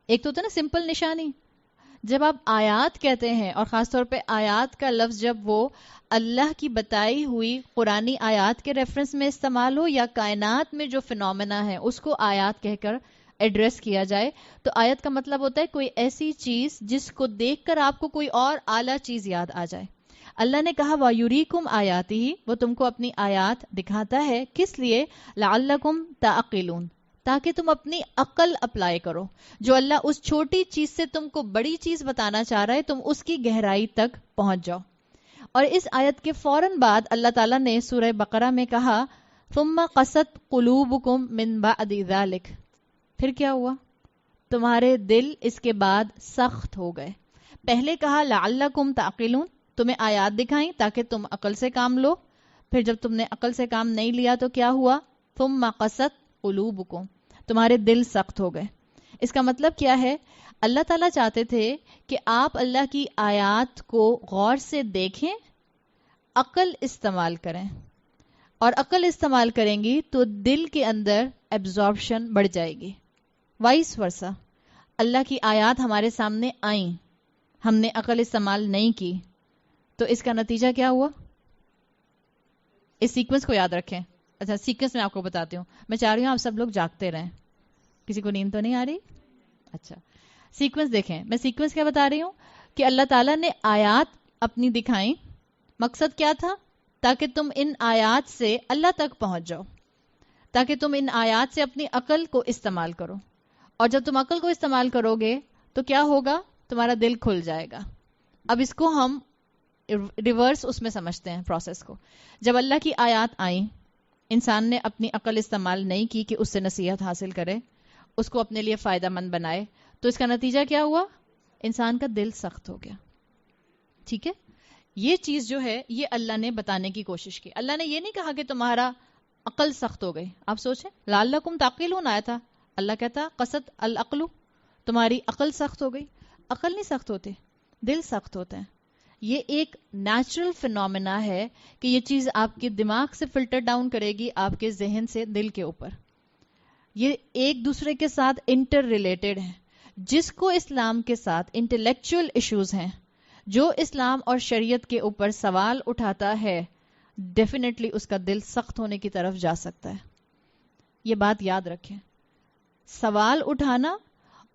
ایک تو ہوتا ہے نا سمپل نشانی. جب آپ آیات کہتے ہیں, اور خاص طور پہ آیات کا لفظ جب وہ اللہ کی بتائی ہوئی قرآنی آیات کے ریفرنس میں استعمال ہو, یا کائنات میں جو فنومنا ہے اس کو آیات کہہ کر ایڈریس کیا جائے, تو آیت کا مطلب ہوتا ہے کوئی ایسی چیز جس کو دیکھ کر آپ کو کوئی اور اعلیٰ چیز یاد آ جائے. اللہ نے کہا وَيُرِيكُمْ آيَاتِهِ, وہ تم کو اپنی آیات دکھاتا ہے, کس لیے؟ لَعَلَّكُمْ تَعْقِلُونَ, تاکہ تم اپنی عقل اپلائی کرو. جو اللہ اس چھوٹی چیز سے تم کو بڑی چیز بتانا چاہ رہا ہے, تم اس کی گہرائی تک پہنچ جاؤ. اور اس آیت کے فوراً بعد اللہ تعالیٰ نے سورہ بقرہ میں کہا ثُمَّ قَسَتْ قُلُوبُكُمْ مِنْ بَعْدِ ذَلِكَ, پھر کیا ہوا؟ تمہارے دل اس کے بعد سخت ہو گئے. پہلے کہا لعلکم تعقلون, تمہیں آیات دکھائیں تاکہ تم عقل سے کام لو. پھر جب تم نے عقل سے کام نہیں لیا تو کیا ہوا؟ ثم قست قلوبکم, تمہارے دل سخت ہو گئے. اس کا مطلب کیا ہے؟ اللہ تعالیٰ چاہتے تھے کہ آپ اللہ کی آیات کو غور سے دیکھیں, عقل استعمال کریں, اور عقل استعمال کریں گی تو دل کے اندر ایبزارپشن بڑھ جائے گی. وائس ورسا, اللہ کی آیات ہمارے سامنے آئیں, ہم نے عقل استعمال نہیں کی, تو اس کا نتیجہ کیا ہوا؟ اس سیکوینس کو یاد رکھیں. اچھا سیکوینس میں آپ کو بتاتی ہوں. میں چاہ رہی ہوں آپ سب لوگ جاگتے رہیں. کسی کو نیند تو نہیں آ رہی؟ اچھا سیکوینس دیکھیں. میں سیکوینس کیا بتا رہی ہوں کہ اللہ تعالیٰ نے آیات اپنی دکھائیں, مقصد کیا تھا؟ تاکہ تم ان آیات سے اللہ تک پہنچ جاؤ، تاکہ تم ان آیات سے اپنی عقل کو استعمال کرو، اور جب تم عقل کو استعمال کرو گے تو کیا ہوگا؟ تمہارا دل کھل جائے گا. اب اس کو ہم ریورس اس میں سمجھتے ہیں پروسیس کو. جب اللہ کی آیات آئیں، انسان نے اپنی عقل استعمال نہیں کی کہ اس سے نصیحت حاصل کرے، اس کو اپنے لیے فائدہ مند بنائے، تو اس کا نتیجہ کیا ہوا؟ انسان کا دل سخت ہو گیا. ٹھیک ہے، یہ چیز جو ہے یہ اللہ نے بتانے کی کوشش کی. اللہ نے یہ نہیں کہا کہ تمہارا عقل سخت ہو گئی. آپ سوچیں لعلکم تعقلون آیا تھا، اللہ کہتا قست العقل، تمہاری عقل سخت ہو گئی. عقل نہیں سخت ہوتے، دل سخت ہوتے ہیں. یہ ایک نیچرل فینومینا ہے کہ یہ چیز آپ کے دماغ سے فلٹر ڈاؤن کرے گی آپ کے ذہن سے دل کے اوپر. یہ ایک دوسرے کے ساتھ انٹر ریلیٹڈ ہیں. جس کو اسلام کے ساتھ انٹلیکچوئل ایشوز ہیں، جو اسلام اور شریعت کے اوپر سوال اٹھاتا ہے، ڈیفینیٹلی اس کا دل سخت ہونے کی طرف جا سکتا ہے. یہ بات یاد رکھیں. سوال اٹھانا،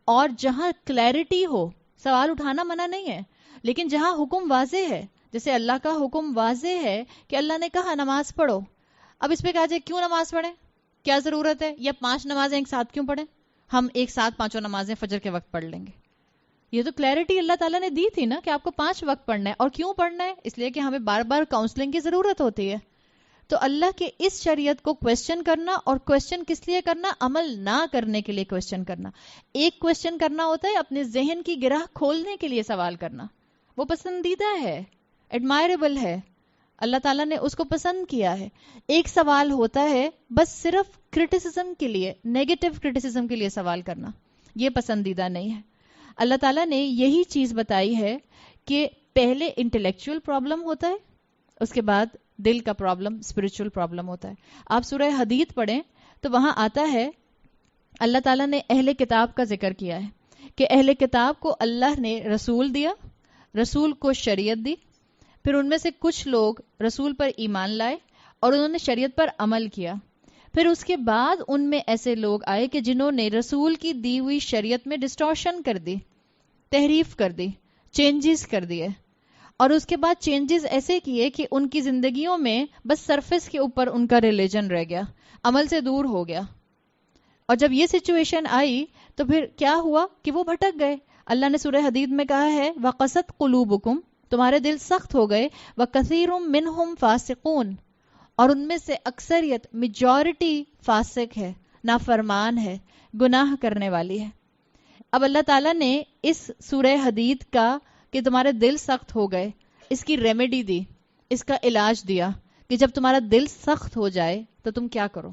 اور جہاں کلیئرٹی ہو، سوال اٹھانا منع نہیں ہے، لیکن جہاں حکم واضح ہے، جیسے اللہ کا حکم واضح ہے کہ اللہ نے کہا نماز پڑھو. اب اس پہ کہا جائے کیوں نماز پڑھیں، کیا ضرورت ہے، یا 5 نمازیں ایک ساتھ کیوں پڑھیں، ہم ایک ساتھ 5 نمازیں فجر کے وقت پڑھ لیں گے. یہ تو کلیئرٹی اللہ تعالیٰ نے دی تھی نا کہ آپ کو 5 وقت پڑھنا ہے. اور کیوں پڑھنا ہے؟ اس لیے کہ ہمیں بار بار کاؤنسلنگ کی ضرورت ہوتی ہے. تو اللہ کے اس شریعت کو کویسچن کرنا، اور کویسچن کس لیے کرنا؟ عمل نہ کرنے کے لیے کویسچن کرنا. ایک کویسچن کرنا ہوتا ہے اپنے ذہن کی گرہ کھولنے کے لیے سوال کرنا، وہ پسندیدہ ہے، ایڈمائربل ہے، اللہ تعالیٰ نے اس کو پسند کیا ہے. ایک سوال ہوتا ہے بس صرف کرٹیسزم کے لیے، نیگیٹو کرٹیسزم کے لیے سوال کرنا، یہ پسندیدہ نہیں ہے. اللہ تعالیٰ نے یہی چیز بتائی ہے کہ پہلے انٹلیکچوئل پرابلم ہوتا ہے، اس کے بعد دل کا پرابلم، اسپرچل پرابلم ہوتا ہے. آپ سورہ حدید پڑھیں تو وہاں آتا ہے اللہ تعالیٰ نے اہل کتاب کا ذکر کیا ہے کہ اہل کتاب کو اللہ نے رسول دیا، رسول کو شریعت دی، پھر ان میں سے کچھ لوگ رسول پر ایمان لائے اور انہوں نے شریعت پر عمل کیا. پھر اس کے بعد ان میں ایسے لوگ آئے کہ جنہوں نے رسول کی دی ہوئی شریعت میں ڈسٹورشن کر دی، تحریف کر دی، چینجز کر دیے، اور اس کے بعد چینجز ایسے کیے کہ ان کی زندگیوں میں بس سرفس کے اوپر ان کا ریلیجن رہ گیا، عمل سے دور ہو گیا. اور جب یہ سچویشن آئی تو پھر کیا ہوا کہ وہ بھٹک گئے. اللہ نے سورہ حدید میں کہا ہے وَقَسَتْ قُلُوبُكُمْ، تمہارے دل سخت ہو گئے، وَكَثِيرٌ مِّنْهُمْ فَاسِقُونَ، اور ان میں سے اکثریت، میجورٹی فاسق ہے، نافرمان ہے، گناہ کرنے والی ہے. اب اللہ تعالیٰ نے اس سورہ حدید کا کہ تمہارے دل سخت ہو گئے، اس کی ریمیڈی دی، اس کا علاج دیا کہ جب تمہارا دل سخت ہو جائے تو تم کیا کرو.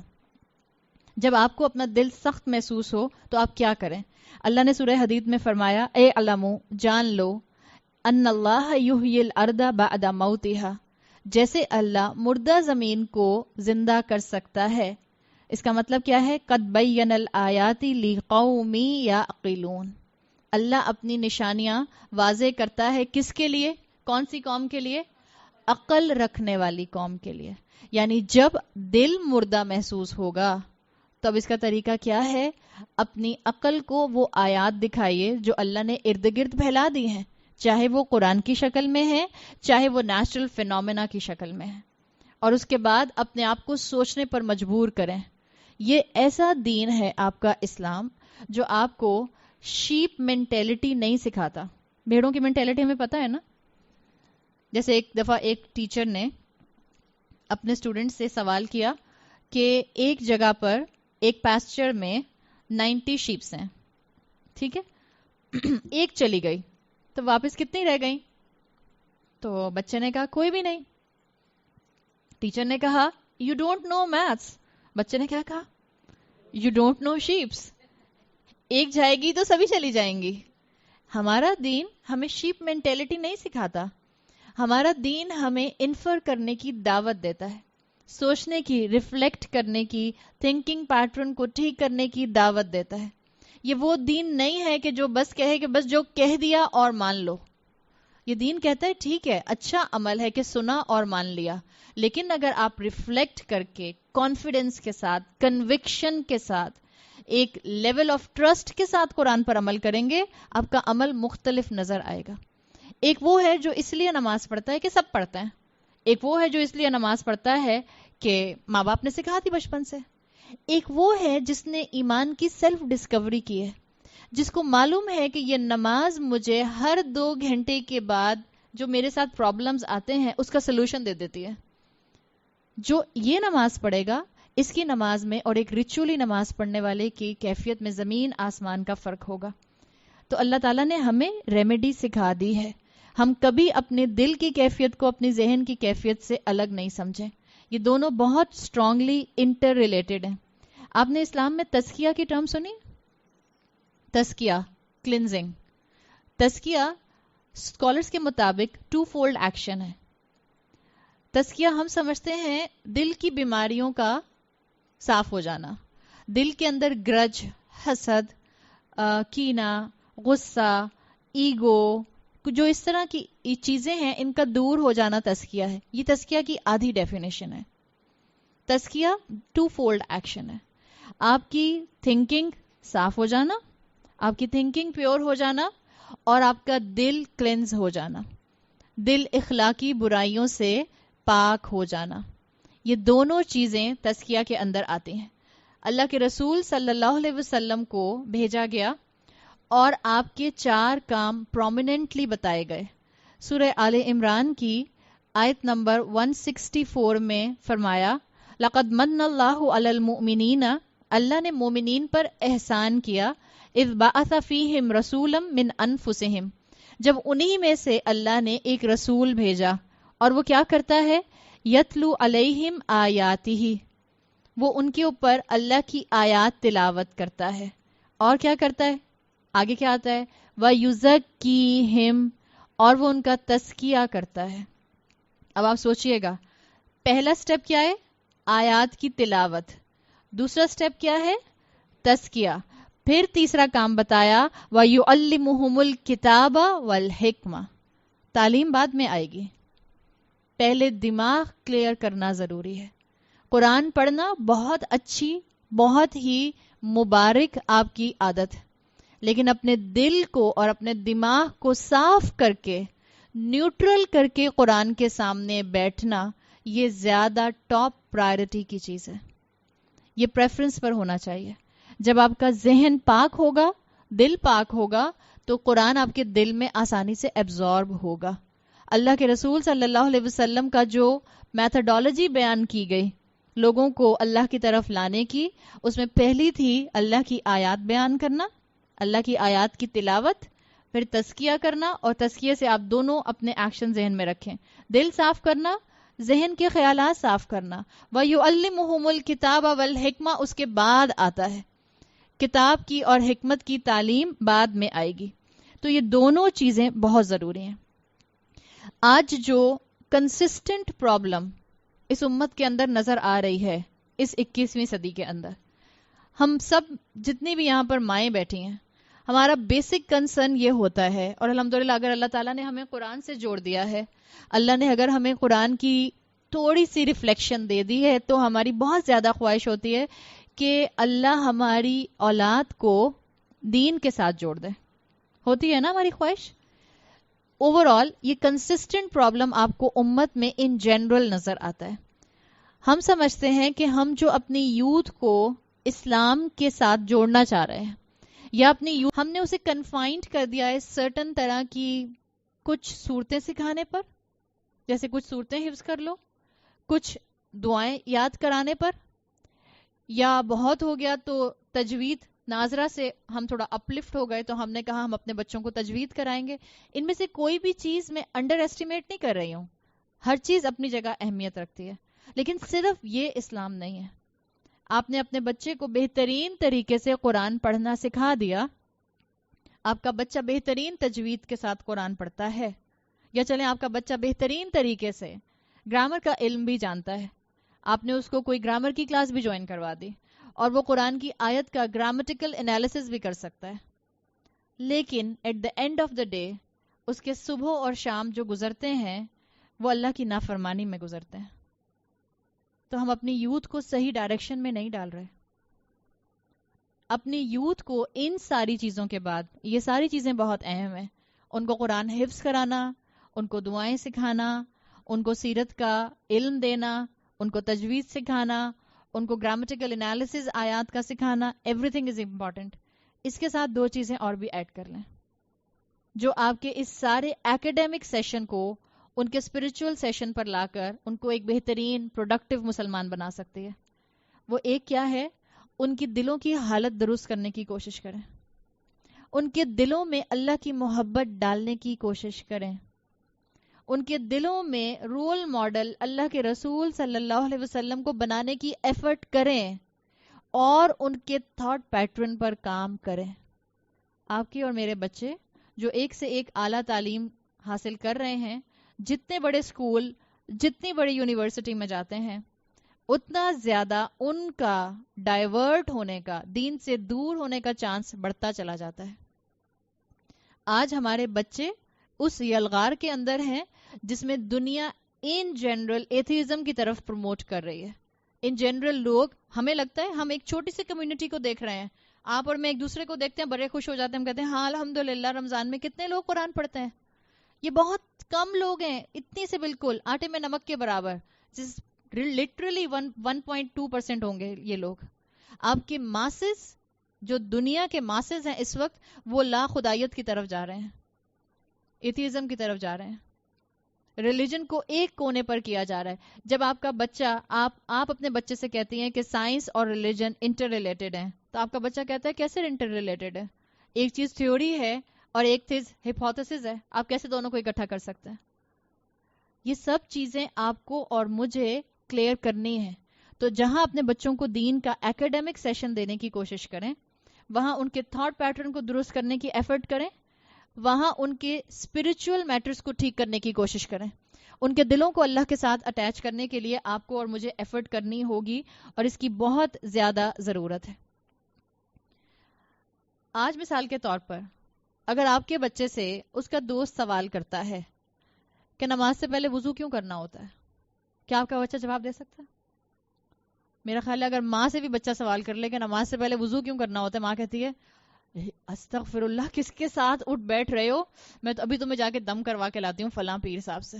جب آپ کو اپنا دل سخت محسوس ہو تو آپ کیا کریں. اللہ نے سورہ حدید میں فرمایا اے علمو، جان لو، ان اللہ یحیی الارض بعد موتہا، جیسے اللہ مردہ زمین کو زندہ کر سکتا ہے. اس کا مطلب کیا ہے؟ قد بین الآیات لقوم یعقلون، اللہ اپنی نشانیاں واضح کرتا ہے کس کے لیے؟ کون سی قوم کے لیے؟ عقل رکھنے والی قوم کے لیے. یعنی جب دل مردہ محسوس ہوگا تو اب اس کا طریقہ کیا ہے؟ اپنی عقل کو وہ آیات دکھائیے جو اللہ نے ارد گرد پھیلا دی ہیں، چاہے وہ قرآن کی شکل میں ہے، چاہے وہ نیچرل فینومینا کی شکل میں ہے، اور اس کے بعد اپنے آپ کو سوچنے پر مجبور کریں. یہ ایسا دین ہے آپ کا اسلام جو آپ کو شیپ مینٹیلٹی نہیں سکھاتا. بھیڑوں کی مینٹیلٹی ہمیں پتہ ہے نا. جیسے ایک دفعہ ایک ٹیچر نے اپنے اسٹوڈنٹ سے سوال کیا کہ ایک جگہ پر ایک پیسچر میں 90 شیپس ہیں، ٹھیک ہے، ایک چلی گئی تو واپس کتنی رہ گئیں؟ تو بچے نے کہا کوئی بھی نہیں. ٹیچر نے کہا یو ڈونٹ نو میتھس. بچے نے کیا کہا؟ You don't know shapes. ایک جائے گی تو سبھی چلی جائیں گی. ہمارا دین ہمیں شیپ مینٹیلٹی نہیں سکھاتا. ہمارا دین ہمیں انفر کرنے کی دعوت دیتا ہے، سوچنے کی، ریفلیکٹ کرنے کی، تھنکنگ پیٹرن کو ٹھیک کرنے کی دعوت دیتا ہے. یہ وہ دین نہیں ہے کہ جو بس کہے کہ بس جو کہہ دیا اور مان لو. یہ دین کہتا ہے ٹھیک ہے، اچھا عمل ہے کہ سنا اور مان لیا، لیکن اگر آپ ریفلیکٹ کر کے، کانفیڈنس کے ساتھ، کنوکشن کے ساتھ، ایک لیول آف ٹرسٹ کے ساتھ قرآن پر عمل کریں گے، آپ کا عمل مختلف نظر آئے گا. ایک وہ ہے جو اس لیے نماز پڑھتا ہے کہ سب پڑھتے ہیں، ایک وہ ہے جو اس لیے نماز پڑھتا ہے کہ ماں باپ نے سکھا دی بچپن سے. ایک وہ ہے جس نے ایمان کی سیلف ڈسکوری کی ہے, جس کو معلوم ہے کہ یہ نماز مجھے ہر 2 گھنٹے کے بعد جو میرے ساتھ پرابلمز آتے ہیں اس کا سلوشن دے دیتی ہے. جو یہ نماز پڑھے گا, اس کی نماز میں اور ایک ریچولی نماز پڑھنے والے کی کیفیت میں زمین آسمان کا فرق ہوگا. تو اللہ تعالیٰ نے ہمیں ریمیڈی سکھا دی ہے. ہم کبھی اپنے دل کی کیفیت کو اپنی ذہن کی کیفیت سے الگ نہیں سمجھیں. یہ دونوں بہت اسٹرانگلی انٹر ریلیٹڈ ہیں. آپ نے اسلام میں تزکیہ کی ٹرم سنی؟ تزکیہ, کلینزنگ. تزکیہ اسکالرس کے مطابق 2 فولڈ ایکشن ہے. تزکیہ ہم سمجھتے ہیں دل کی بیماریوں کا صاف ہو جانا, دل کے اندر گرج, حسد, کینہ, غصہ, ایگو, جو اس طرح کی چیزیں ہیں ان کا دور ہو جانا تزکیہ ہے. یہ تزکیہ کی آدھی ڈیفینیشن ہے. تزکیہ 2 فولڈ ایکشن ہے. آپ کی تھنکنگ صاف ہو جانا, آپ کی تھنکنگ پیور ہو جانا, اور آپ کا دل کلینز ہو جانا, دل اخلاقی برائیوں سے پاک ہو جانا. یہ دونوں چیزیں تزکیہ کے اندر آتی ہیں. اللہ کے رسول صلی اللہ علیہ وسلم کو بھیجا گیا اور آپ کے 4 کام پرومیننٹلی بتائے گئے. سورہ آل عمران کی آیت نمبر 164 میں فرمایا, لقد من اللہ علی المؤمنین, اللہ نے مومنین پر احسان کیا, اذ بعث فیہم رسولا من انفسہم, جب انہی میں سے اللہ نے ایک رسول بھیجا, اور وہ کیا کرتا ہے, یتلو علیہم آیاتہ, وہ ان کے اوپر اللہ کی آیات تلاوت کرتا ہے. اور کیا کرتا ہے, آگے کیا آتا ہے, وَيُزَكِّيهِمْ, اور وہ ان کا تزکیہ کرتا ہے. اب آپ سوچئے گا, پہلا سٹیپ کیا ہے, آیات کی تلاوت. دوسرا سٹیپ کیا ہے, تزکیہ. پھر تیسرا کام بتایا, وَيُعَلِّمُهُمُ الْكِتَابَ وَالْحِکْمَةَ. تعلیم بعد میں آئے گی, پہلے دماغ کلیئر کرنا ضروری ہے. قرآن پڑھنا بہت اچھی, بہت ہی مبارک آپ کی عادت ہے, لیکن اپنے دل کو اور اپنے دماغ کو صاف کر کے, نیوٹرل کر کے قرآن کے سامنے بیٹھنا, یہ زیادہ ٹاپ پرائرٹی کی چیز ہے. یہ پریفرنس پر ہونا چاہیے. جب آپ کا ذہن پاک ہوگا, دل پاک ہوگا, تو قرآن آپ کے دل میں آسانی سے ایبزارب ہوگا. اللہ کے رسول صلی اللہ علیہ وسلم کا جو میتھڈالوجی بیان کی گئی لوگوں کو اللہ کی طرف لانے کی, اس میں پہلی تھی اللہ کی آیات بیان کرنا, اللہ کی آیات کی تلاوت, پھر تزکیہ کرنا, اور تزکیہ سے آپ دونوں اپنے ایکشن ذہن میں رکھیں. دل صاف کرنا, ذہن کے خیالات صاف کرنا. وَيُعَلِّمُهُمُ الْكِتَابَ وَالْحِکْمَةَ, اس کے بعد آتا ہے کتاب کی اور حکمت کی تعلیم بعد میں آئے گی. تو یہ دونوں چیزیں بہت ضروری ہیں. آج جو کنسسٹنٹ پرابلم اس امت کے اندر نظر آ رہی ہے اس 21ویں صدی کے اندر, ہم سب جتنی بھی یہاں پر مائیں بیٹھی ہیں, ہمارا بیسک کنسرن یہ ہوتا ہے, اور الحمدللہ اگر اللہ تعالیٰ نے ہمیں قرآن سے جوڑ دیا ہے, اللہ نے اگر ہمیں قرآن کی تھوڑی سی ریفلیکشن دے دی ہے, تو ہماری بہت زیادہ خواہش ہوتی ہے کہ اللہ ہماری اولاد کو دین کے ساتھ جوڑ دے. ہوتی ہے نا ہماری خواہش. اوور آل یہ کنسسٹنٹ پرابلم آپ کو امت میں ان جنرل نظر آتا ہے. ہم سمجھتے ہیں کہ ہم جو اپنی یوتھ کو اسلام کے ساتھ جوڑنا چاہ رہے ہیں, یا اپنی یوتھ ہم نے اسے کنفائنڈ کر دیا ہے سرٹن طرح کی کچھ صورتیں سکھانے پر, جیسے کچھ صورتیں حفظ کر لو, کچھ دعائیں یاد کرانے پر, یا بہت ہو گیا تو تجوید ناظرہ سے ہم تھوڑا اپلفٹ ہو گئے تو ہم نے کہا ہم اپنے بچوں کو تجوید کرائیں گے. ان میں سے کوئی بھی چیز میں انڈر ایسٹیمیٹ نہیں کر رہی ہوں, ہر چیز اپنی جگہ اہمیت رکھتی ہے, لیکن صرف یہ اسلام نہیں ہے. آپ نے اپنے بچے کو بہترین طریقے سے قرآن پڑھنا سکھا دیا, آپ کا بچہ بہترین تجوید کے ساتھ قرآن پڑھتا ہے, یا چلیں آپ کا بچہ بہترین طریقے سے گرامر کا علم بھی جانتا ہے, آپ نے اس کو کوئی گرامر کی کلاس بھی جوائن کروا دی, اور وہ قرآن کی آیت کا گرامیٹیکل انالیسس بھی کر سکتا ہے, لیکن at the end of the day اس کے صبح اور شام جو گزرتے ہیں وہ اللہ کی نافرمانی میں گزرتے ہیں. تو ہم اپنی یوتھ کو صحیح ڈائریکشن میں نہیں ڈال رہے. اپنی یوتھ کو ان ساری چیزوں کے بعد, یہ ساری چیزیں بہت اہم ہیں, ان کو قرآن حفظ کرانا, ان کو دعائیں سکھانا, ان کو سیرت کا علم دینا، ان کو تجوید سکھانا، ان کو گرامیٹیکل انالیسز آیات کا سکھانا، ایوری تھنگ از امپورٹنٹ. اس کے ساتھ 2 چیزیں اور بھی ایڈ کر لیں جو آپ کے اس سارے ایکیڈیمک سیشن کو ان کے اسپرچل سیشن پر لا کر ان کو ایک بہترین پروڈکٹیو مسلمان بنا سکتی ہے. وہ ایک کیا ہے؟ ان کی دلوں کی حالت درست کرنے کی کوشش کریں، ان کے دلوں میں اللہ کی محبت ڈالنے کی کوشش کریں، ان کے دلوں میں رول ماڈل اللہ کے رسول صلی اللہ علیہ وسلم کو بنانے کی ایفرٹ کریں اور ان کے تھاٹ پیٹرن پر کام کریں. آپ کے اور میرے بچے جو ایک سے ایک اعلیٰ تعلیم حاصل کر رہے ہیں، جتنے بڑے اسکول، جتنی بڑی یونیورسٹی میں جاتے ہیں، اتنا زیادہ ان کا ڈائیورٹ ہونے کا، دین سے دور ہونے کا چانس بڑھتا چلا جاتا ہے. آج ہمارے بچے اس یلغار کے اندر ہیں جس میں دنیا ان جنرل ایتھیزم کی طرف پروموٹ کر رہی ہے. ان جنرل لوگ، ہمیں لگتا ہے ہم ایک چھوٹی سی کمیونٹی کو دیکھ رہے ہیں، آپ اور میں ایک دوسرے کو دیکھتے ہیں، بڑے خوش ہو جاتے ہیں، ہم کہتے ہیں ہاں الحمدللہ رمضان میں کتنے لوگ قرآن پڑھتے ہیں. یہ بہت کم لوگ ہیں، اتنی سے بالکل آٹے میں نمک کے برابر، جس لٹرلی 1.2% ہوں گے یہ لوگ. آپ کے ماسز، جو دنیا کے ماسز ہیں اس وقت، وہ لا خدائیت کی طرف جا رہے ہیں، ایتھیزم کی طرف جا رہے ہیں، ریلیجن کو ایک کونے پر کیا جا رہا ہے. جب آپ کا بچہ، آپ اپنے بچے سے کہتی ہیں کہ سائنس اور ریلیجن انٹر ریلیٹڈ ہیں، تو آپ کا بچہ کہتا ہے کیسے انٹر ریلیٹڈ ہے؟ ایک چیز تھیوری ہے اور ایک چیز ہپوتھیسس ہے، آپ کیسے دونوں کو اکٹھا کر سکتے ہیں؟ یہ سب چیزیں آپ کو اور مجھے کلیئر کرنی ہے. تو جہاں اپنے بچوں کو دین کا ایکیڈیمک سیشن دینے کی کوشش کریں، وہاں ان کے تھاٹ پیٹرن کو درست کرنے کی ایفرٹ کریں، وہاں ان کے اسپرچل میٹرز کو ٹھیک کرنے کی کوشش کریں. ان کے دلوں کو اللہ کے ساتھ اٹیچ کرنے کے لیے آپ کو اور مجھے ایفرٹ کرنی ہوگی، اور اس کی بہت زیادہ ضرورت ہے. آج مثال کے طور پر اگر آپ کے بچے سے اس کا دوست سوال کرتا ہے کہ نماز سے پہلے وضو کیوں کرنا ہوتا ہے، کیا آپ کا بچہ جواب دے سکتا ہے؟ میرا خیال ہے اگر ماں سے بھی بچہ سوال کر لے کہ نماز سے پہلے وضو کیوں کرنا ہوتا ہے، ماں کہتی ہے استغفر اللہ، کس کے ساتھ اٹھ بیٹھ رہے ہو، میں تو ابھی تمہیں جا کے دم کروا کے لاتی ہوں فلاں پیر صاحب سے.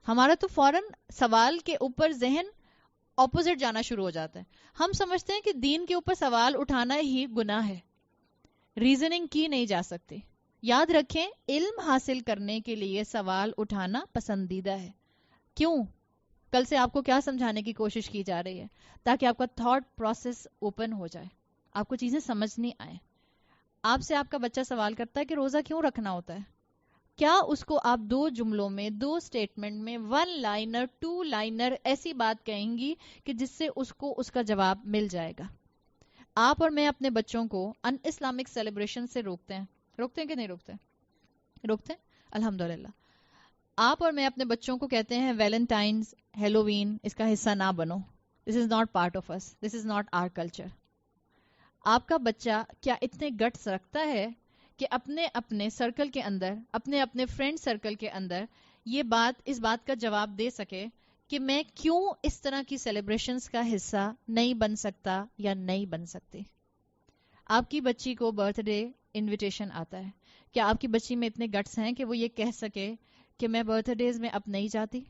ہمارا تو فوراً سوال کے اوپر ذہن اپوزٹ جانا شروع ہو جاتا ہے. ہم سمجھتے ہیں کہ دین کے اوپر سوال اٹھانا ہی گناہ ہے، ریزننگ کی نہیں جا سکتی. یاد رکھیں، علم حاصل کرنے کے لیے سوال اٹھانا پسندیدہ ہے. کیوں؟ کل سے آپ کو کیا سمجھانے کی کوشش کی جا رہی ہے؟ تاکہ آپ کا تھاٹ پروسیس اوپن ہو جائے، آپ کو چیزیں سمجھنی آئیں. آپ سے آپ کا بچہ سوال کرتا ہے کہ روزہ کیوں رکھنا ہوتا ہے، کیا اس کو آپ 2 جملوں میں، 2 اسٹیٹمنٹ میں، 1 لائنر 2 لائنر ایسی بات کہیں گی کہ جس سے اس کو اس کا جواب مل جائے گا؟ آپ اور میں اپنے بچوں کو ان اسلامک سیلیبریشن سے روکتے ہیں کہ نہیں روکتے ہیں؟ الحمدللہ. آپ اور میں اپنے بچوں کو کہتے ہیں ویلنٹائنز، ہیلووین، اس کا حصہ نہ بنو، this is not part of us, this is not our culture. آپ کا بچہ کیا اتنے گٹس رکھتا ہے کہ اپنے سرکل کے اندر، اپنے فرینڈ سرکل کے اندر اس بات کا جواب دے سکے کہ میں کیوں اس طرح کی سیلیبریشنز کا حصہ نہیں بن سکتا یا نہیں بن سکتی؟ آپ کی بچی کو برتھ ڈے انویٹیشن آتا ہے، کیا آپ کی بچی میں اتنے گٹس ہیں کہ وہ یہ کہہ سکے کہ میں برتھ ڈیز میں اب نہیں جاتی،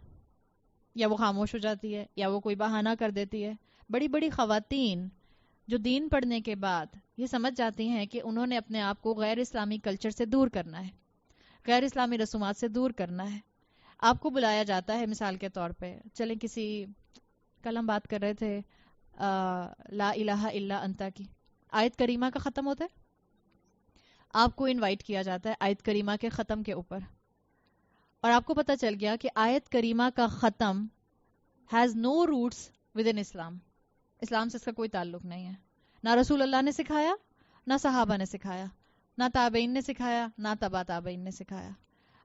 یا وہ خاموش ہو جاتی ہے، یا وہ کوئی بہانہ کر دیتی ہے؟ بڑی بڑی خواتین جو دین پڑھنے کے بعد یہ سمجھ جاتی ہیں کہ انہوں نے اپنے آپ کو غیر اسلامی کلچر سے دور کرنا ہے، غیر اسلامی رسومات سے دور کرنا ہے. آپ کو بلایا جاتا ہے، مثال کے طور پہ چلیں کل ہم بات کر رہے تھے لا الہ الا انتا کی آیت کریمہ کا ختم ہوتا ہے، آپ کو انوائٹ کیا جاتا ہے آیت کریمہ کے ختم کے اوپر، اور آپ کو پتہ چل گیا کہ آیت کریمہ کا ختم has no roots within Islam. اسلام سے اس کا کوئی تعلق نہیں ہے. نہ رسول اللہ نے سکھایا، نہ صحابہ نے سکھایا، نہ تابعین نے سکھایا، نہ تبع تابعین نے سکھایا.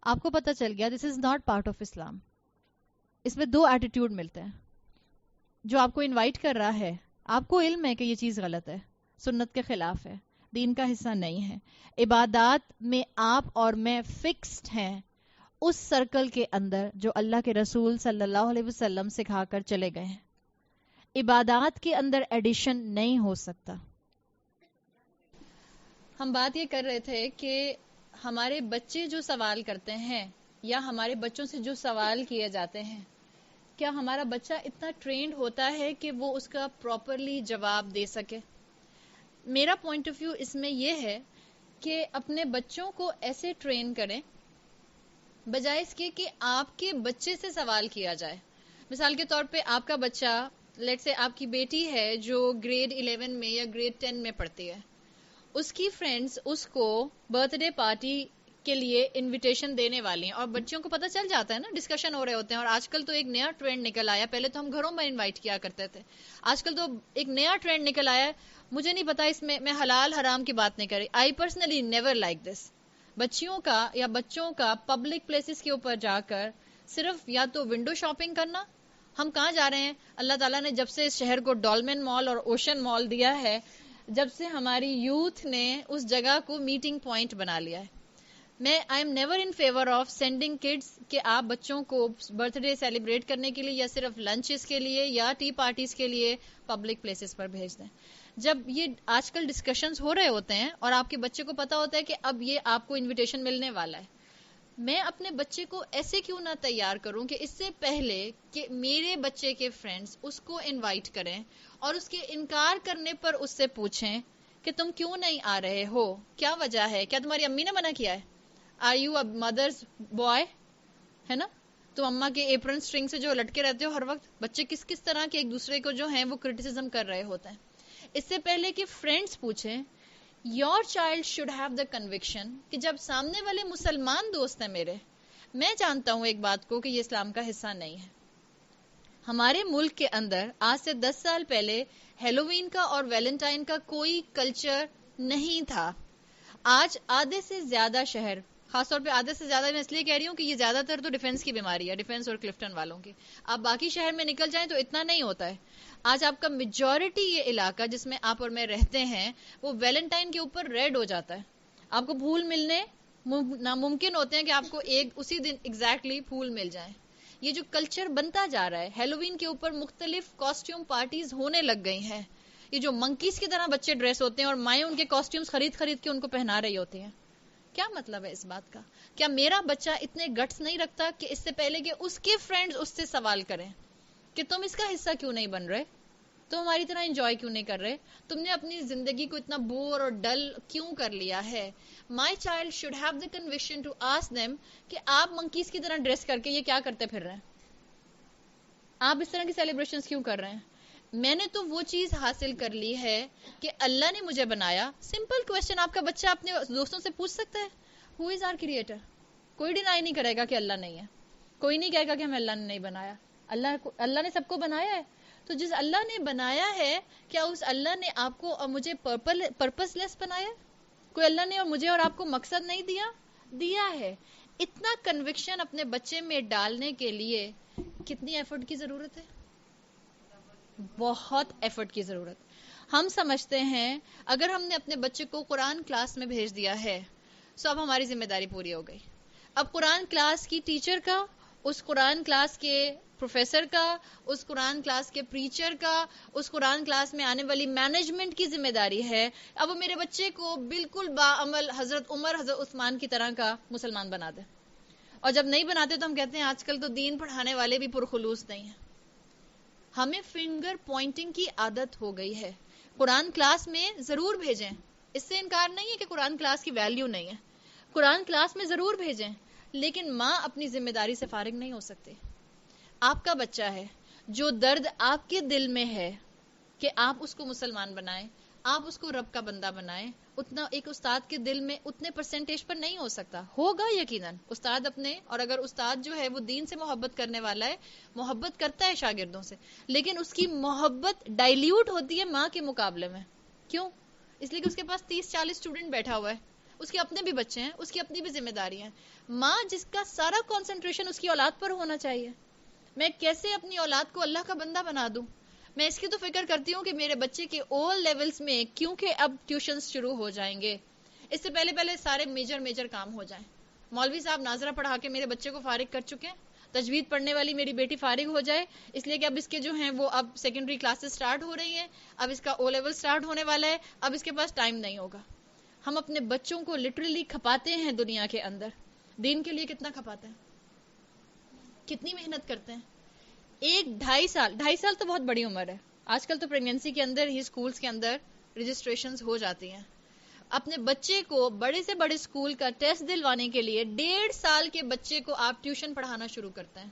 آپ کو پتہ چل گیا دس از ناٹ پارٹ آف اسلام. اس میں 2 ایٹیٹیوڈ ملتے ہیں. جو آپ کو انوائٹ کر رہا ہے، آپ کو علم ہے کہ یہ چیز غلط ہے، سنت کے خلاف ہے، دین کا حصہ نہیں ہے. عبادات میں آپ اور میں فکسڈ ہیں اس سرکل کے اندر جو اللہ کے رسول صلی اللہ علیہ وسلم سکھا کر چلے گئے ہیں. عبادات کے اندر ایڈیشن نہیں ہو سکتا. ہم بات یہ کر رہے تھے کہ ہمارے بچے جو سوال کرتے ہیں یا ہمارے بچوں سے جو سوال کیے جاتے ہیں، کیا ہمارا بچہ اتنا ٹرینڈ ہوتا ہے کہ وہ اس کا پراپرلی جواب دے سکے؟ میرا پوائنٹ آف ویو اس میں یہ ہے کہ اپنے بچوں کو ایسے ٹرین کریں بجائے اس کے کہ آپ کے بچے سے سوال کیا جائے. مثال کے طور پہ آپ کا بچہ، لیٹ سے آپ کی بیٹی ہے جو گریڈ 11 میں یا گریڈ 10 میں پڑھتی ہے، اس کی فرینڈز اس کو برتھ ڈے پارٹی کے لیے انویٹیشن دینے والی ہیں، اور بچوں کو پتہ چل جاتا ہے نا، ڈسکشن ہو رہے ہوتے ہیں. اور آج کل تو ایک نیا ٹرینڈ نکل آیا، پہلے تو ہم گھروں میں انوائٹ کیا کرتے تھے، آج کل تو ایک نیا ٹرینڈ نکل آیا ہے. مجھے نہیں پتا اس میں حلال حرام کی بات نہیں کر رہی. I personally never like this. بچیوں کا یا بچوں کا پبلک پلیسز کے اوپر جا کر صرف یا تو ونڈو شاپنگ کرنا. ہم کہاں جا رہے ہیں؟ اللہ تعالیٰ نے جب سے اس شہر کو ڈالمن مال اور اوشن مال دیا ہے، جب سے ہماری یوتھ نے اس جگہ کو میٹنگ پوائنٹ بنا لیا ہے. میں I am never in favour of sending kids کہ آپ بچوں کو برتھ ڈے سیلیبریٹ کرنے کے لیے یا صرف لنچز کے لیے یا ٹی پارٹیز کے لیے پبلک پلیسز پر بھیج دیں. جب یہ آج کل ڈسکشنز ہو رہے ہوتے ہیں اور آپ کے بچے کو پتا ہوتا ہے کہ اب یہ آپ کو انویٹیشن ملنے والا ہے، میں اپنے بچے کو ایسے کیوں نہ تیار کروں کہ اس سے پہلے کہ میرے بچے کے فرینڈز اس کو انوائٹ کریں اور اس کے انکار کرنے پر اس سے پوچھیں کہ تم کیوں نہیں آ رہے ہو، کیا وجہ ہے، کیا تمہاری امی نے منع کیا ہے؟ Are you a mother's boy? ہے نا، تو اما کے ایپرن سٹرنگ سے جو لٹکے رہتے ہو ہر وقت. بچے کس کس طرح کے ایک دوسرے کو جو ہیں وہ کرٹیسزم کر رہے ہوتے ہیں. اس سے پہلے کہ فرینڈز پوچھیں، your child should have the conviction کہ جب سامنے والے مسلمان دوست ہیں میرے، میں جانتا ہوں ایک بات کو کہ یہ اسلام کا حصہ نہیں ہے. ہمارے ملک کے اندر آج سے 10 سال پہلے ہیلووین کا اور ویلنٹائن کا کوئی کلچر نہیں تھا. آج آدھے سے زیادہ شہر، خاص طور پہ آدھے سے زیادہ میں اس لیے کہہ رہی ہوں کہ یہ زیادہ تر تو ڈیفنس کی بیماری ہے، ڈیفنس اور کلفٹن والوں کی. آپ باقی شہر میں نکل جائیں تو اتنا نہیں ہوتا ہے. آج آپ کا میجورٹی یہ علاقہ جس میں آپ اور میں رہتے ہیں وہ ویلنٹائن کے اوپر ریڈ ہو جاتا ہے. آپ کو پھول ملنے ناممکن ہوتے ہیں کہ آپ کو ایک اسی دن ایگزیکٹلی پھول مل جائیں. یہ جو کلچر بنتا جا رہا ہے، ہیلووین کے اوپر مختلف کاسٹیوم پارٹیز ہونے لگ گئی ہیں. یہ جو منکیز کی طرح بچے ڈریس ہوتے ہیں اور مائیں ان کے کاسٹیومز خرید کے ان کو پہنا رہی ہوتی ہیں. کیا مطلب ہے اس بات کا؟ کیا میرا بچہ اتنے گٹس نہیں رکھتا کہ اس سے پہلے کہ اس کے فرینڈز اس سے سوال کریں کہ تم اس کا حصہ کیوں نہیں بن رہے، تم ہماری طرح انجوائے کیوں نہیں کر رہے، تم نے اپنی زندگی کو اتنا بور اور ڈل کیوں کر لیا ہے؟ My child should have the conviction to ask them کہ آپ منکیز کی طرح ڈریس کر کے یہ کیا کرتے پھر رہے ہیں، آپ اس طرح کی سیلیبریشنز کیوں کر رہے ہیں؟ میں نے تو وہ چیز حاصل کر لی ہے کہ اللہ نے مجھے بنایا. سمپل کویسچن آپ کا بچہ اپنے دوستوں سے پوچھ سکتا ہے، ہو از آر کریٹر؟ کوئی ڈینائی نہیں کرے گا کہ اللہ نہیں ہے، کوئی نہیں کہے گا کہ ہمیں اللہ نے نہیں بنایا. اللہ نے سب کو بنایا ہے. تو جس اللہ نے بنایا ہے، کیا اس اللہ نے آپ کو اور مجھے پرپس لیس بنایا؟ کوئی اللہ نے اور مجھے اور آپ کو مقصد نہیں دیا ہے. اتنا کنوکشن اپنے بچے میں ڈالنے کے لیے کتنی ایفرٹ کی ضرورت ہے؟ بہت ایفرٹ کی ضرورت. ہم سمجھتے ہیں اگر ہم نے اپنے بچے کو قرآن کلاس میں بھیج دیا ہے تو اب ہماری ذمہ داری پوری ہو گئی. اب قرآن کلاس کی ٹیچر کا، اس قرآن کلاس کے پروفیسر کا، اس قرآن کلاس کے پریچر کا، اس قرآن کلاس میں آنے والی مینجمنٹ کی ذمہ داری ہے اب وہ میرے بچے کو بالکل باعمل حضرت عمر حضرت عثمان کی طرح کا مسلمان بنا دے. اور جب نہیں بناتے تو ہم کہتے ہیں آج کل تو دین پڑھانے والے بھی پرخلوص نہیں ہیں. ہمیں فنگر پوائنٹنگ کی عادت ہو گئی ہے. قرآن کلاس میں ضرور بھیجیں، اس سے انکار نہیں ہے کہ قرآن کلاس کی ویلیو نہیں ہے، قرآن کلاس میں ضرور بھیجیں، لیکن ماں اپنی ذمہ داری سے فارغ نہیں ہو سکتی. آپ کا بچہ ہے، جو درد آپ کے دل میں ہے کہ آپ اس کو مسلمان بنائیں، آپ اس کو رب کا بندہ بنائیں، اتنا ایک استاد کے دل میں اتنے پرسنٹیج پر نہیں ہو سکتا. ہوگا یقیناً استاد اپنے، اور اگر استاد جو ہے وہ دین سے محبت کرنے والا ہے، محبت کرتا ہے شاگردوں سے، لیکن اس کی محبت ڈائلیوٹ ہوتی ہے ماں کے مقابلے میں. کیوں؟ اس لیے کہ اس کے پاس 30-40 اسٹوڈنٹ بیٹھا ہوا ہے، اس کے اپنے بھی بچے ہیں، اس کی اپنی بھی ذمہ داری ہیں. ماں جس کا سارا کنسنٹریشن اس کی اولاد پر ہونا چاہیے. میں کیسے اپنی اولاد کو اللہ کا بندہ بنا دوں؟ میں اس کی تو فکر کرتی ہوں کہ میرے بچے کے all لیولز میں، کیونکہ اب ٹیوشنز شروع ہو جائیں گے، اس سے پہلے سارے میجر کام ہو جائیں. مولوی صاحب ناظرہ پڑھا کے میرے بچے کو فارغ کر چکے ہیں، تجوید پڑھنے والی میری بیٹی فارغ ہو جائے، اس لیے کہ اب اس کے جو ہیں وہ اب سیکنڈری کلاسز سٹارٹ ہو رہی ہیں، اب اس کا او لیول سٹارٹ ہونے والا ہے، اب اس کے پاس ٹائم نہیں ہوگا. ہم اپنے بچوں کو لٹرلی کھپاتے ہیں دنیا کے اندر. دین کے لیے کتنا کھپاتے ہیں؟ کتنی محنت کرتے ہیں. 2.5 سال تو بہت بڑی عمر ہے. آج کل تو پریگنینسی کے اندر ہی اسکولز کے اندر رجسٹریشنز ہو جاتی ہیں. اپنے بچے کو بڑے سے بڑے اسکول کا ٹیسٹ دلوانے کے لیے 1.5 سال کے بچے کو آپ ٹیوشن پڑھانا شروع کرتے ہیں,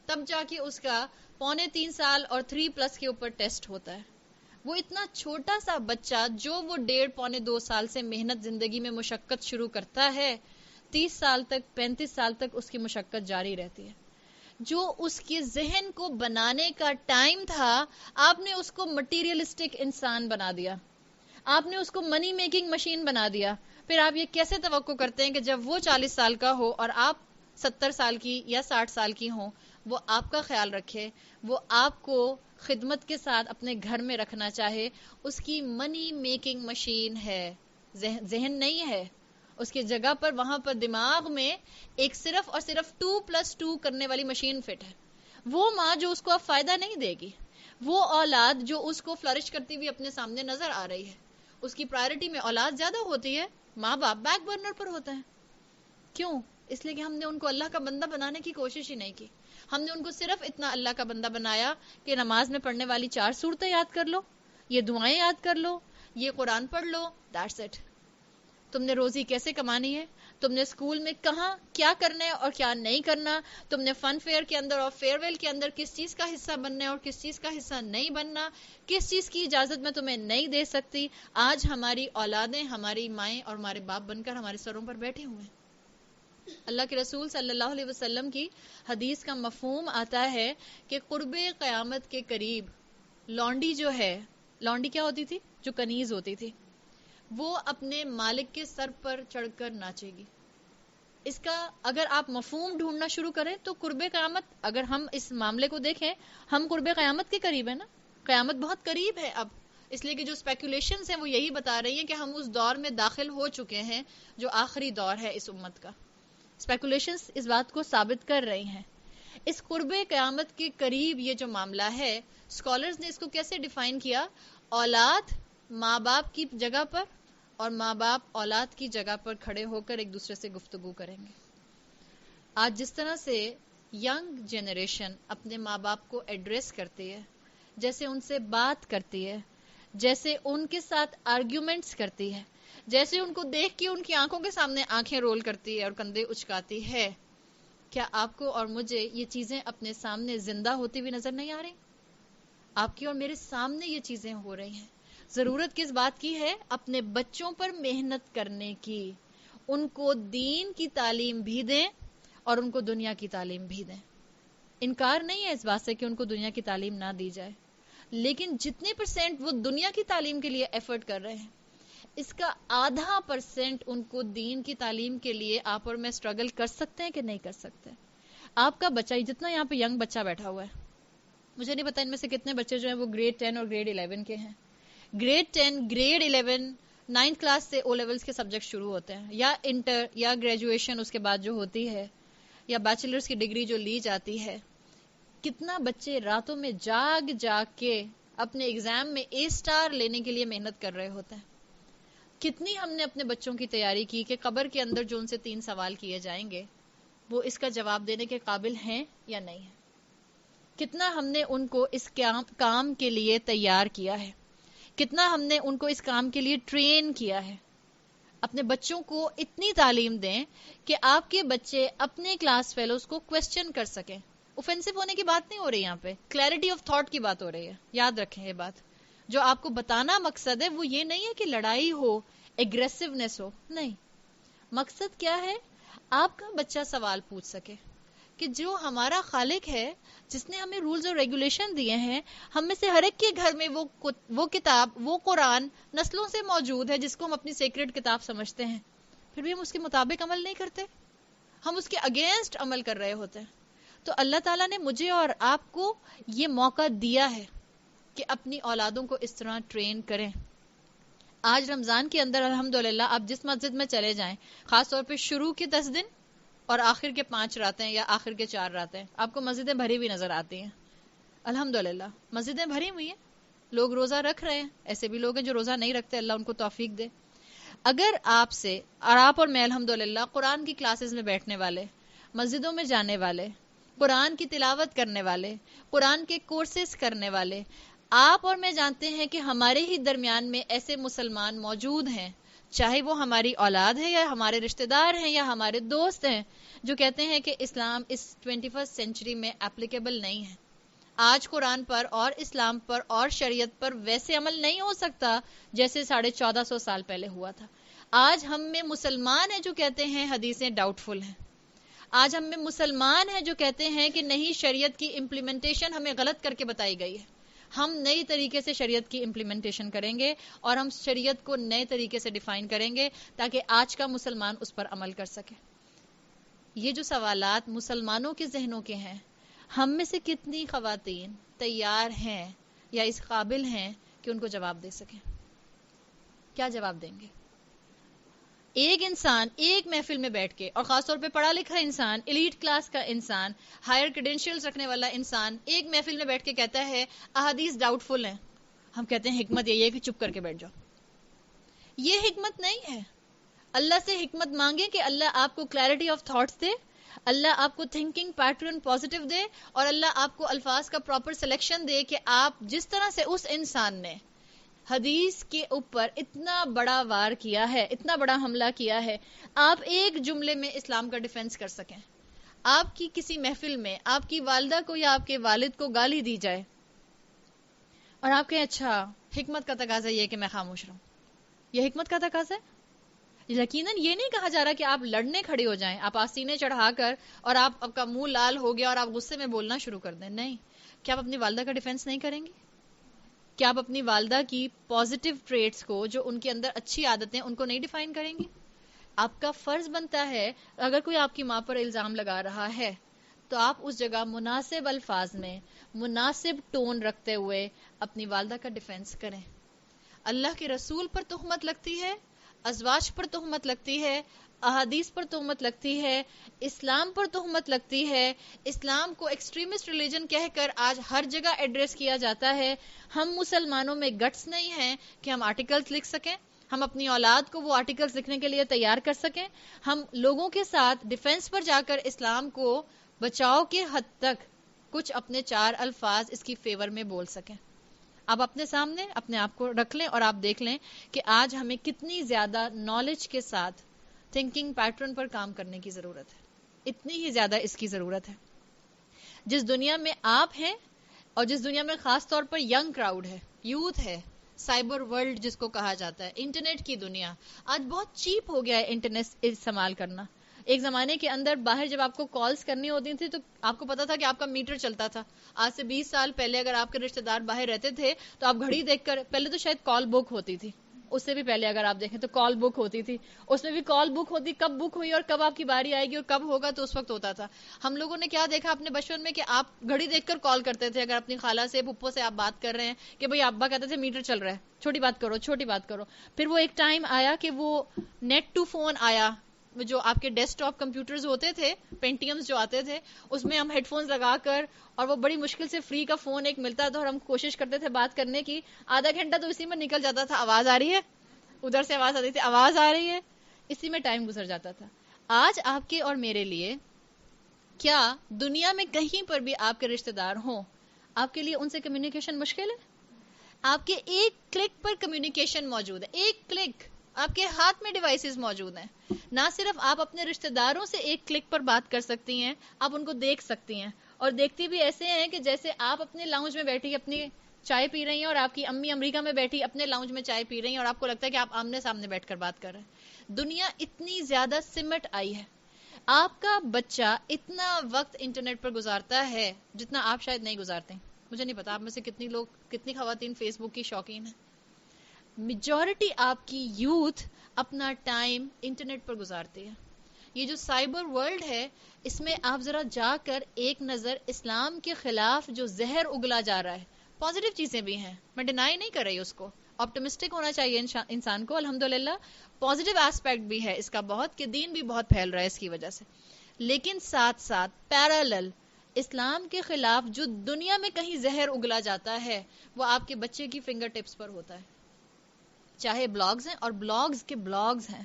تب جا کے اس کا 2.25 سال اور 3+ کے اوپر ٹیسٹ ہوتا ہے. وہ اتنا چھوٹا سا بچہ جو وہ 1.5-2 سال سے محنت زندگی میں مشقت شروع کرتا ہے, 30 سال تک 35 سال تک اس کی مشقت جاری رہتی ہے. جو اس کے ذہن کو بنانے کا ٹائم تھا, آپ نے اس کو مٹیریلسٹک انسان بنا دیا, آپ نے اس کو منی میکنگ مشین بنا دیا. پھر آپ یہ کیسے توقع کرتے ہیں کہ جب وہ 40 سال کا ہو اور آپ 70 سال کی یا 60 سال کی ہوں, وہ آپ کا خیال رکھے, وہ آپ کو خدمت کے ساتھ اپنے گھر میں رکھنا چاہے. اس کی منی میکنگ مشین ہے, ذہن نہیں ہے. اس کی جگہ پر وہاں پر دماغ میں ایک صرف اور صرف 2+2 کرنے والی مشین فٹ ہے. وہ ماں جو اس کو اب فائدہ نہیں دے گی, وہ اولاد جو اس کو فلرش کرتی ہوئی اپنے سامنے نظر آ رہی ہے, اس کی پرائرٹی میں اولاد زیادہ ہوتی ہے, ماں باپ بیک برنر پر ہوتا ہے. کیوں؟ اس لیے کہ ہم نے ان کو اللہ کا بندہ بنانے کی کوشش ہی نہیں کی. ہم نے ان کو صرف اتنا اللہ کا بندہ بنایا کہ نماز میں پڑھنے والی 4 سورتیں یاد کر لو, یہ دعائیں یاد کر لو, یہ قرآن پڑھ لو, دیٹس اٹ. تم نے روزی کیسے کمانی ہے, تم نے اسکول میں کہاں کیا کرنا ہے اور کیا نہیں کرنا, تم نے فن فیئر کے اندر اور فیئر ویل کے اندر کس چیز کا حصہ بننا ہے اور کس چیز کا حصہ نہیں بننا, کس چیز کی اجازت میں تمہیں نہیں دے سکتی. آج ہماری اولادیں ہماری مائیں اور ہمارے باپ بن کر ہمارے سروں پر بیٹھے ہوئے ہیں. اللہ کے رسول صلی اللہ علیہ وسلم کی حدیث کا مفہوم آتا ہے کہ قرب قیامت کے قریب لونڈی جو ہے, لونڈی کیا ہوتی تھی؟ جو کنیز ہوتی تھی, وہ اپنے مالک کے سر پر چڑھ کر ناچے گی. اس کا اگر آپ مفہوم ڈھونڈنا شروع کریں تو قرب قیامت, اگر ہم اس معاملے کو دیکھیں, ہم قرب قیامت کے قریب ہیں نا, قیامت بہت قریب ہے اب. اس لیے کہ جو اسپیکولیشنز ہیں وہ یہی بتا رہی ہیں کہ ہم اس دور میں داخل ہو چکے ہیں جو آخری دور ہے اس امت کا. اسپیکولیشنز اس بات کو ثابت کر رہی ہیں. اس قرب قیامت کے قریب یہ جو معاملہ ہے, اسکالرز نے اس کو کیسے ڈیفائن کیا؟ اولاد ماں باپ کی جگہ پر اور ماں باپ اولاد کی جگہ پر کھڑے ہو کر ایک دوسرے سے گفتگو کریں گے. آج جس طرح سے ینگ جنریشن اپنے ماں باپ کو ایڈریس کرتی ہے, جیسے ان سے بات کرتی ہے, جیسے ان کے ساتھ آرگیومنٹس کرتی ہے, جیسے ان کو دیکھ کے ان کی آنکھوں کے سامنے آنکھیں رول کرتی ہے اور کندھے اچکاتی ہے, کیا آپ کو اور مجھے یہ چیزیں اپنے سامنے زندہ ہوتی ہوئی نظر نہیں آ رہی؟ آپ کی اور میرے سامنے یہ چیزیں ہو رہی ہیں. ضرورت کس بات کی ہے؟ اپنے بچوں پر محنت کرنے کی. ان کو دین کی تعلیم بھی دیں اور ان کو دنیا کی تعلیم بھی دیں. انکار نہیں ہے اس بات سے کہ ان کو دنیا کی تعلیم نہ دی جائے, لیکن جتنے % وہ دنیا کی تعلیم کے لیے ایفرٹ کر رہے ہیں, اس کا %.5 ان کو دین کی تعلیم کے لیے آپ اور میں اسٹرگل کر سکتے ہیں کہ نہیں کر سکتے. آپ کا بچہ, جتنا یہاں پہ ینگ بچہ بیٹھا ہوا ہے, مجھے نہیں پتا ان میں سے کتنے بچے جو ہیں وہ گریڈ 10 اور گریڈ 11 کے ہیں. گریڈ 10 گریڈ 11 9th کلاس سے او لیولز کے سبجیکٹ شروع ہوتے ہیں, یا انٹر یا گریجویشن اس کے بعد جو ہوتی ہے, یا بیچلرز کی ڈگری جو لی جاتی ہے. کتنا بچے راتوں میں جاگ جاگ کے اپنے ایگزام میں A* لینے کے لیے محنت کر رہے ہوتے ہیں. کتنی ہم نے اپنے بچوں کی تیاری کی کہ قبر کے اندر جو ان سے 3 سوال کیے جائیں گے وہ اس کا جواب دینے کے قابل ہیں یا نہیں ہیں. کتنا ہم نے ان کو اس کام کے لیے تیار کیا ہے, کتنا ہم نے ان کو اس کام کے لیے ٹرین کیا ہے. اپنے بچوں کو اتنی تعلیم دیں کہ آپ کے بچے اپنے کلاس فیلوز کو کوسچن کر سکیں. اوفینسو ہونے کی بات نہیں ہو رہی, یہاں پہ کلیئرٹی آف تھاٹ کی بات ہو رہی ہے. یاد رکھیں یہ بات. جو آپ کو بتانا مقصد ہے وہ یہ نہیں ہے کہ لڑائی ہو, ایگریسونیس ہو, نہیں. مقصد کیا ہے؟ آپ کا بچہ سوال پوچھ سکے کہ جو ہمارا خالق ہے, جس نے ہمیں رولز اور ریگولیشن دیے ہیں, ہم میں سے ہر ایک کے گھر میں وہ کتاب, وہ قرآن نسلوں سے موجود ہے جس کو ہم اپنی سیکریٹ کتاب سمجھتے ہیں, پھر بھی ہم اس کے مطابق عمل نہیں کرتے, ہم اس کے اگینسٹ عمل کر رہے ہوتے ہیں. تو اللہ تعالیٰ نے مجھے اور آپ کو یہ موقع دیا ہے کہ اپنی اولادوں کو اس طرح ٹرین کریں. آج رمضان کے اندر الحمدللہ آپ جس مسجد میں چلے جائیں, خاص طور پہ شروع کے 10 دن اور آخر کے 5 راتیں یا آخر کے 4 راتیں, آپ کو مسجدیں بھری ہوئی نظر آتی ہیں. الحمدللہ مسجدیں بھری ہوئی ہیں, لوگ روزہ رکھ رہے ہیں. ایسے بھی لوگ ہیں جو روزہ نہیں رکھتے, اللہ ان کو توفیق دے. اگر آپ سے اور آپ اور میں الحمدللہ قرآن کی کلاسز میں بیٹھنے والے, مسجدوں میں جانے والے, قرآن کی تلاوت کرنے والے، قرآن کے کورسز کرنے والے. آپ اور میں جانتے ہیں کہ ہمارے ہی درمیان میں ایسے مسلمان موجود ہیں، چاہے وہ ہماری اولاد ہے یا ہمارے رشتہ دار ہیں یا ہمارے دوست ہیں، جو کہتے ہیں کہ اسلام اس 21 سینچری میں اپلیکیبل نہیں ہے. آج قرآن پر اور اسلام پر اور شریعت پر ویسے عمل نہیں ہو سکتا جیسے 1450 سال پہلے ہوا تھا. آج ہم میں مسلمان ہیں جو کہتے ہیں حدیثیں ڈاؤٹ فل ہیں. آج ہم میں مسلمان ہیں جو کہتے ہیں کہ نہیں، شریعت کی امپلیمنٹیشن ہمیں غلط کر کے بتائی گئی ہے. ہم نئی طریقے سے شریعت کی امپلیمنٹیشن کریں گے اور ہم شریعت کو نئے طریقے سے ڈیفائن کریں گے تاکہ آج کا مسلمان اس پر عمل کر سکے. یہ جو سوالات مسلمانوں کے ذہنوں کے ہیں، ہم میں سے کتنی خواتین تیار ہیں یا اس قابل ہیں کہ ان کو جواب دے سکیں؟ کیا جواب دیں گے؟ ایک انسان ایک محفل میں بیٹھ کے، اور خاص طور پہ پڑھا لکھا انسان، ایلیٹ کلاس کا انسان، ہائر کریڈینشیلز رکھنے والا انسان، ایک محفل میں بیٹھ کے کہتا ہے احادیث ڈاؤٹ فل ہیں. ہم کہتے ہیں حکمت یہی ہے کہ چپ کر کے بیٹھ جاؤ. یہ حکمت نہیں ہے. اللہ سے حکمت مانگیں کہ اللہ آپ کو کلیئرٹی آف تھاٹس دے، اللہ آپ کو تھنکنگ پیٹرن پازیٹیو دے، اور اللہ آپ کو الفاظ کا پراپر سلیکشن دے کہ آپ جس طرح سے اس انسان نے حدیث کے اوپر اتنا بڑا وار کیا ہے، اتنا بڑا حملہ کیا ہے، آپ ایک جملے میں اسلام کا ڈیفنس کر سکیں. آپ کی کسی محفل میں آپ کی والدہ کو یا آپ کے والد کو گالی دی جائے اور آپ کہیں اچھا حکمت کا تقاضا یہ کہ میں خاموش رہوں. یہ حکمت کا تقاضا ہے؟ یقیناً یہ نہیں کہا جا رہا کہ آپ لڑنے کھڑے ہو جائیں، آپ آستینے چڑھا کر اور آپ کا منہ لال ہو گیا اور آپ غصے میں بولنا شروع کر دیں. نہیں. کیا آپ اپنی والدہ کا ڈیفنس نہیں کریں گے؟ کیا آپ اپنی والدہ کی پازیٹیو ٹریٹس کو، جو ان کے اندر اچھی عادتیں، ان کو نہیں ڈیفائن کریں گی؟ آپ کا فرض بنتا ہے، اگر کوئی آپ کی ماں پر الزام لگا رہا ہے تو آپ اس جگہ مناسب الفاظ میں، مناسب ٹون رکھتے ہوئے اپنی والدہ کا ڈیفنس کریں. اللہ کے رسول پر تہمت لگتی ہے، ازواج پر تہمت لگتی ہے، احادیث پر تہمت لگتی ہے، اسلام پر تہمت لگتی ہے، اسلام کو ایکسٹریمسٹ ریلیجن کہہ کر آج ہر جگہ ایڈریس کیا جاتا ہے. ہم مسلمانوں میں گٹس نہیں ہیں کہ ہم آرٹیکلز لکھ سکیں، ہم اپنی اولاد کو وہ آرٹیکلز لکھنے کے لیے تیار کر سکیں، ہم لوگوں کے ساتھ ڈیفنس پر جا کر اسلام کو بچاؤ کے حد تک کچھ اپنے 4 الفاظ اس کی فیور میں بول سکیں. آپ اپنے سامنے اپنے آپ کو رکھ لیں اور آپ دیکھ لیں کہ آج ہمیں کتنی زیادہ نالج کے ساتھ تھنکنگ پیٹرن پر کام کرنے کی ضرورت ہے. اتنی ہی زیادہ اس کی ضرورت ہے. جس دنیا میں آپ ہیں اور جس دنیا میں خاص طور پر ینگ کراؤڈ ہے، یوتھ ہے، سائبر ورلڈ جس کو کہا جاتا ہے، انٹرنیٹ کی دنیا، آج بہت چیپ ہو گیا ہے انٹرنیٹ استعمال کرنا. ایک زمانے کے اندر باہر جب آپ کو کالز کرنی ہوتی تھی تو آپ کو پتا تھا کہ آپ کا میٹر چلتا تھا. آج سے 20 سال پہلے اگر آپ کے رشتہ دار باہر رہتے تھے تو آپ گھڑی دیکھ کر، پہلے تو شاید کال بک ہوتی تھی، اس سے بھی پہلے اگر آپ دیکھیں تو کال بک ہوتی تھی، اس میں بھی کال بک ہوتی، کب بک ہوئی اور کب آپ کی باری آئے گی اور کب ہوگا تو اس وقت ہوتا تھا. ہم لوگوں نے کیا دیکھا اپنے بچپن میں کہ آپ گھڑی دیکھ کر کال کرتے تھے. اگر اپنی خالہ سے، پھپھو سے آپ بات کر رہے ہیں کہ بھئی ابا کہتے تھے میٹر چل رہا ہے، چھوٹی بات کرو، چھوٹی بات کرو. پھر وہ ایک ٹائم آیا کہ وہ نیٹ ٹو فون آیا، جو آپ کے ڈیسک ٹاپ کمپیوٹرز ہوتے تھے، پینٹیمز جو آتے تھے، اس میں ہم ہیڈ فونز لگا کر، اور وہ بڑی مشکل سے فری کا فون ایک ملتا تھا اور ہم کوشش کرتے تھے بات کرنے کی. آدھا گھنٹہ تو اسی میں نکل جاتا تھا، آواز آ رہی ہے، ادھر سے آواز آتی تھی، آواز آ رہی ہے، اسی میں ٹائم گزر جاتا تھا. آج آپ کے اور میرے لیے، کیا دنیا میں کہیں پر بھی آپ کے رشتہ دار ہوں، آپ کے لیے ان سے کمیونیکیشن مشکل ہے؟ آپ کے ایک کلک پر کمیونیکیشن موجود ہے. ایک کلک، آپ کے ہاتھ میں ڈیوائسز موجود ہیں. نہ صرف آپ اپنے رشتہ داروں سے ایک کلک پر بات کر سکتی ہیں، آپ ان کو دیکھ سکتی ہیں، اور دیکھتی بھی ایسے ہیں کہ جیسے آپ اپنے لاؤنج میں بیٹھی اپنی چائے پی رہی ہیں اور آپ کی امی امریکہ میں بیٹھی اپنے لاؤنج میں چائے پی رہی ہیں اور آپ کو لگتا ہے کہ آپ آمنے سامنے بیٹھ کر بات کر رہے ہیں. دنیا اتنی زیادہ سمٹ آئی ہے. آپ کا بچہ اتنا وقت انٹرنیٹ پر گزارتا ہے جتنا آپ شاید نہیں گزارتے. مجھے نہیں پتا آپ میں سے کتنی خواتین فیس بک کی شوقین ہیں. میجورٹی آپ کی یوتھ اپنا ٹائم انٹرنیٹ پر گزارتی ہے. یہ جو سائبر ورلڈ ہے، اس میں آپ ذرا جا کر ایک نظر، اسلام کے خلاف جو زہر اگلا جا رہا ہے، پازیٹیو چیزیں بھی ہیں، میں ڈینائی نہیں کر رہی اس کو، آپٹمسٹک ہونا چاہیے انسان کو. الحمدللہ پازیٹیو ایسپیکٹ بھی ہے اس کا بہت، کہ دین بھی بہت پھیل رہا ہے اس کی وجہ سے. لیکن ساتھ ساتھ پیرالل اسلام کے خلاف جو دنیا میں کہیں زہر اگلا جاتا ہے، وہ آپ کے بچے کی فنگر ٹپس پر ہوتا ہے. چاہے بلاگز ہیں، اور بلاگز کے بلاگز ہیں،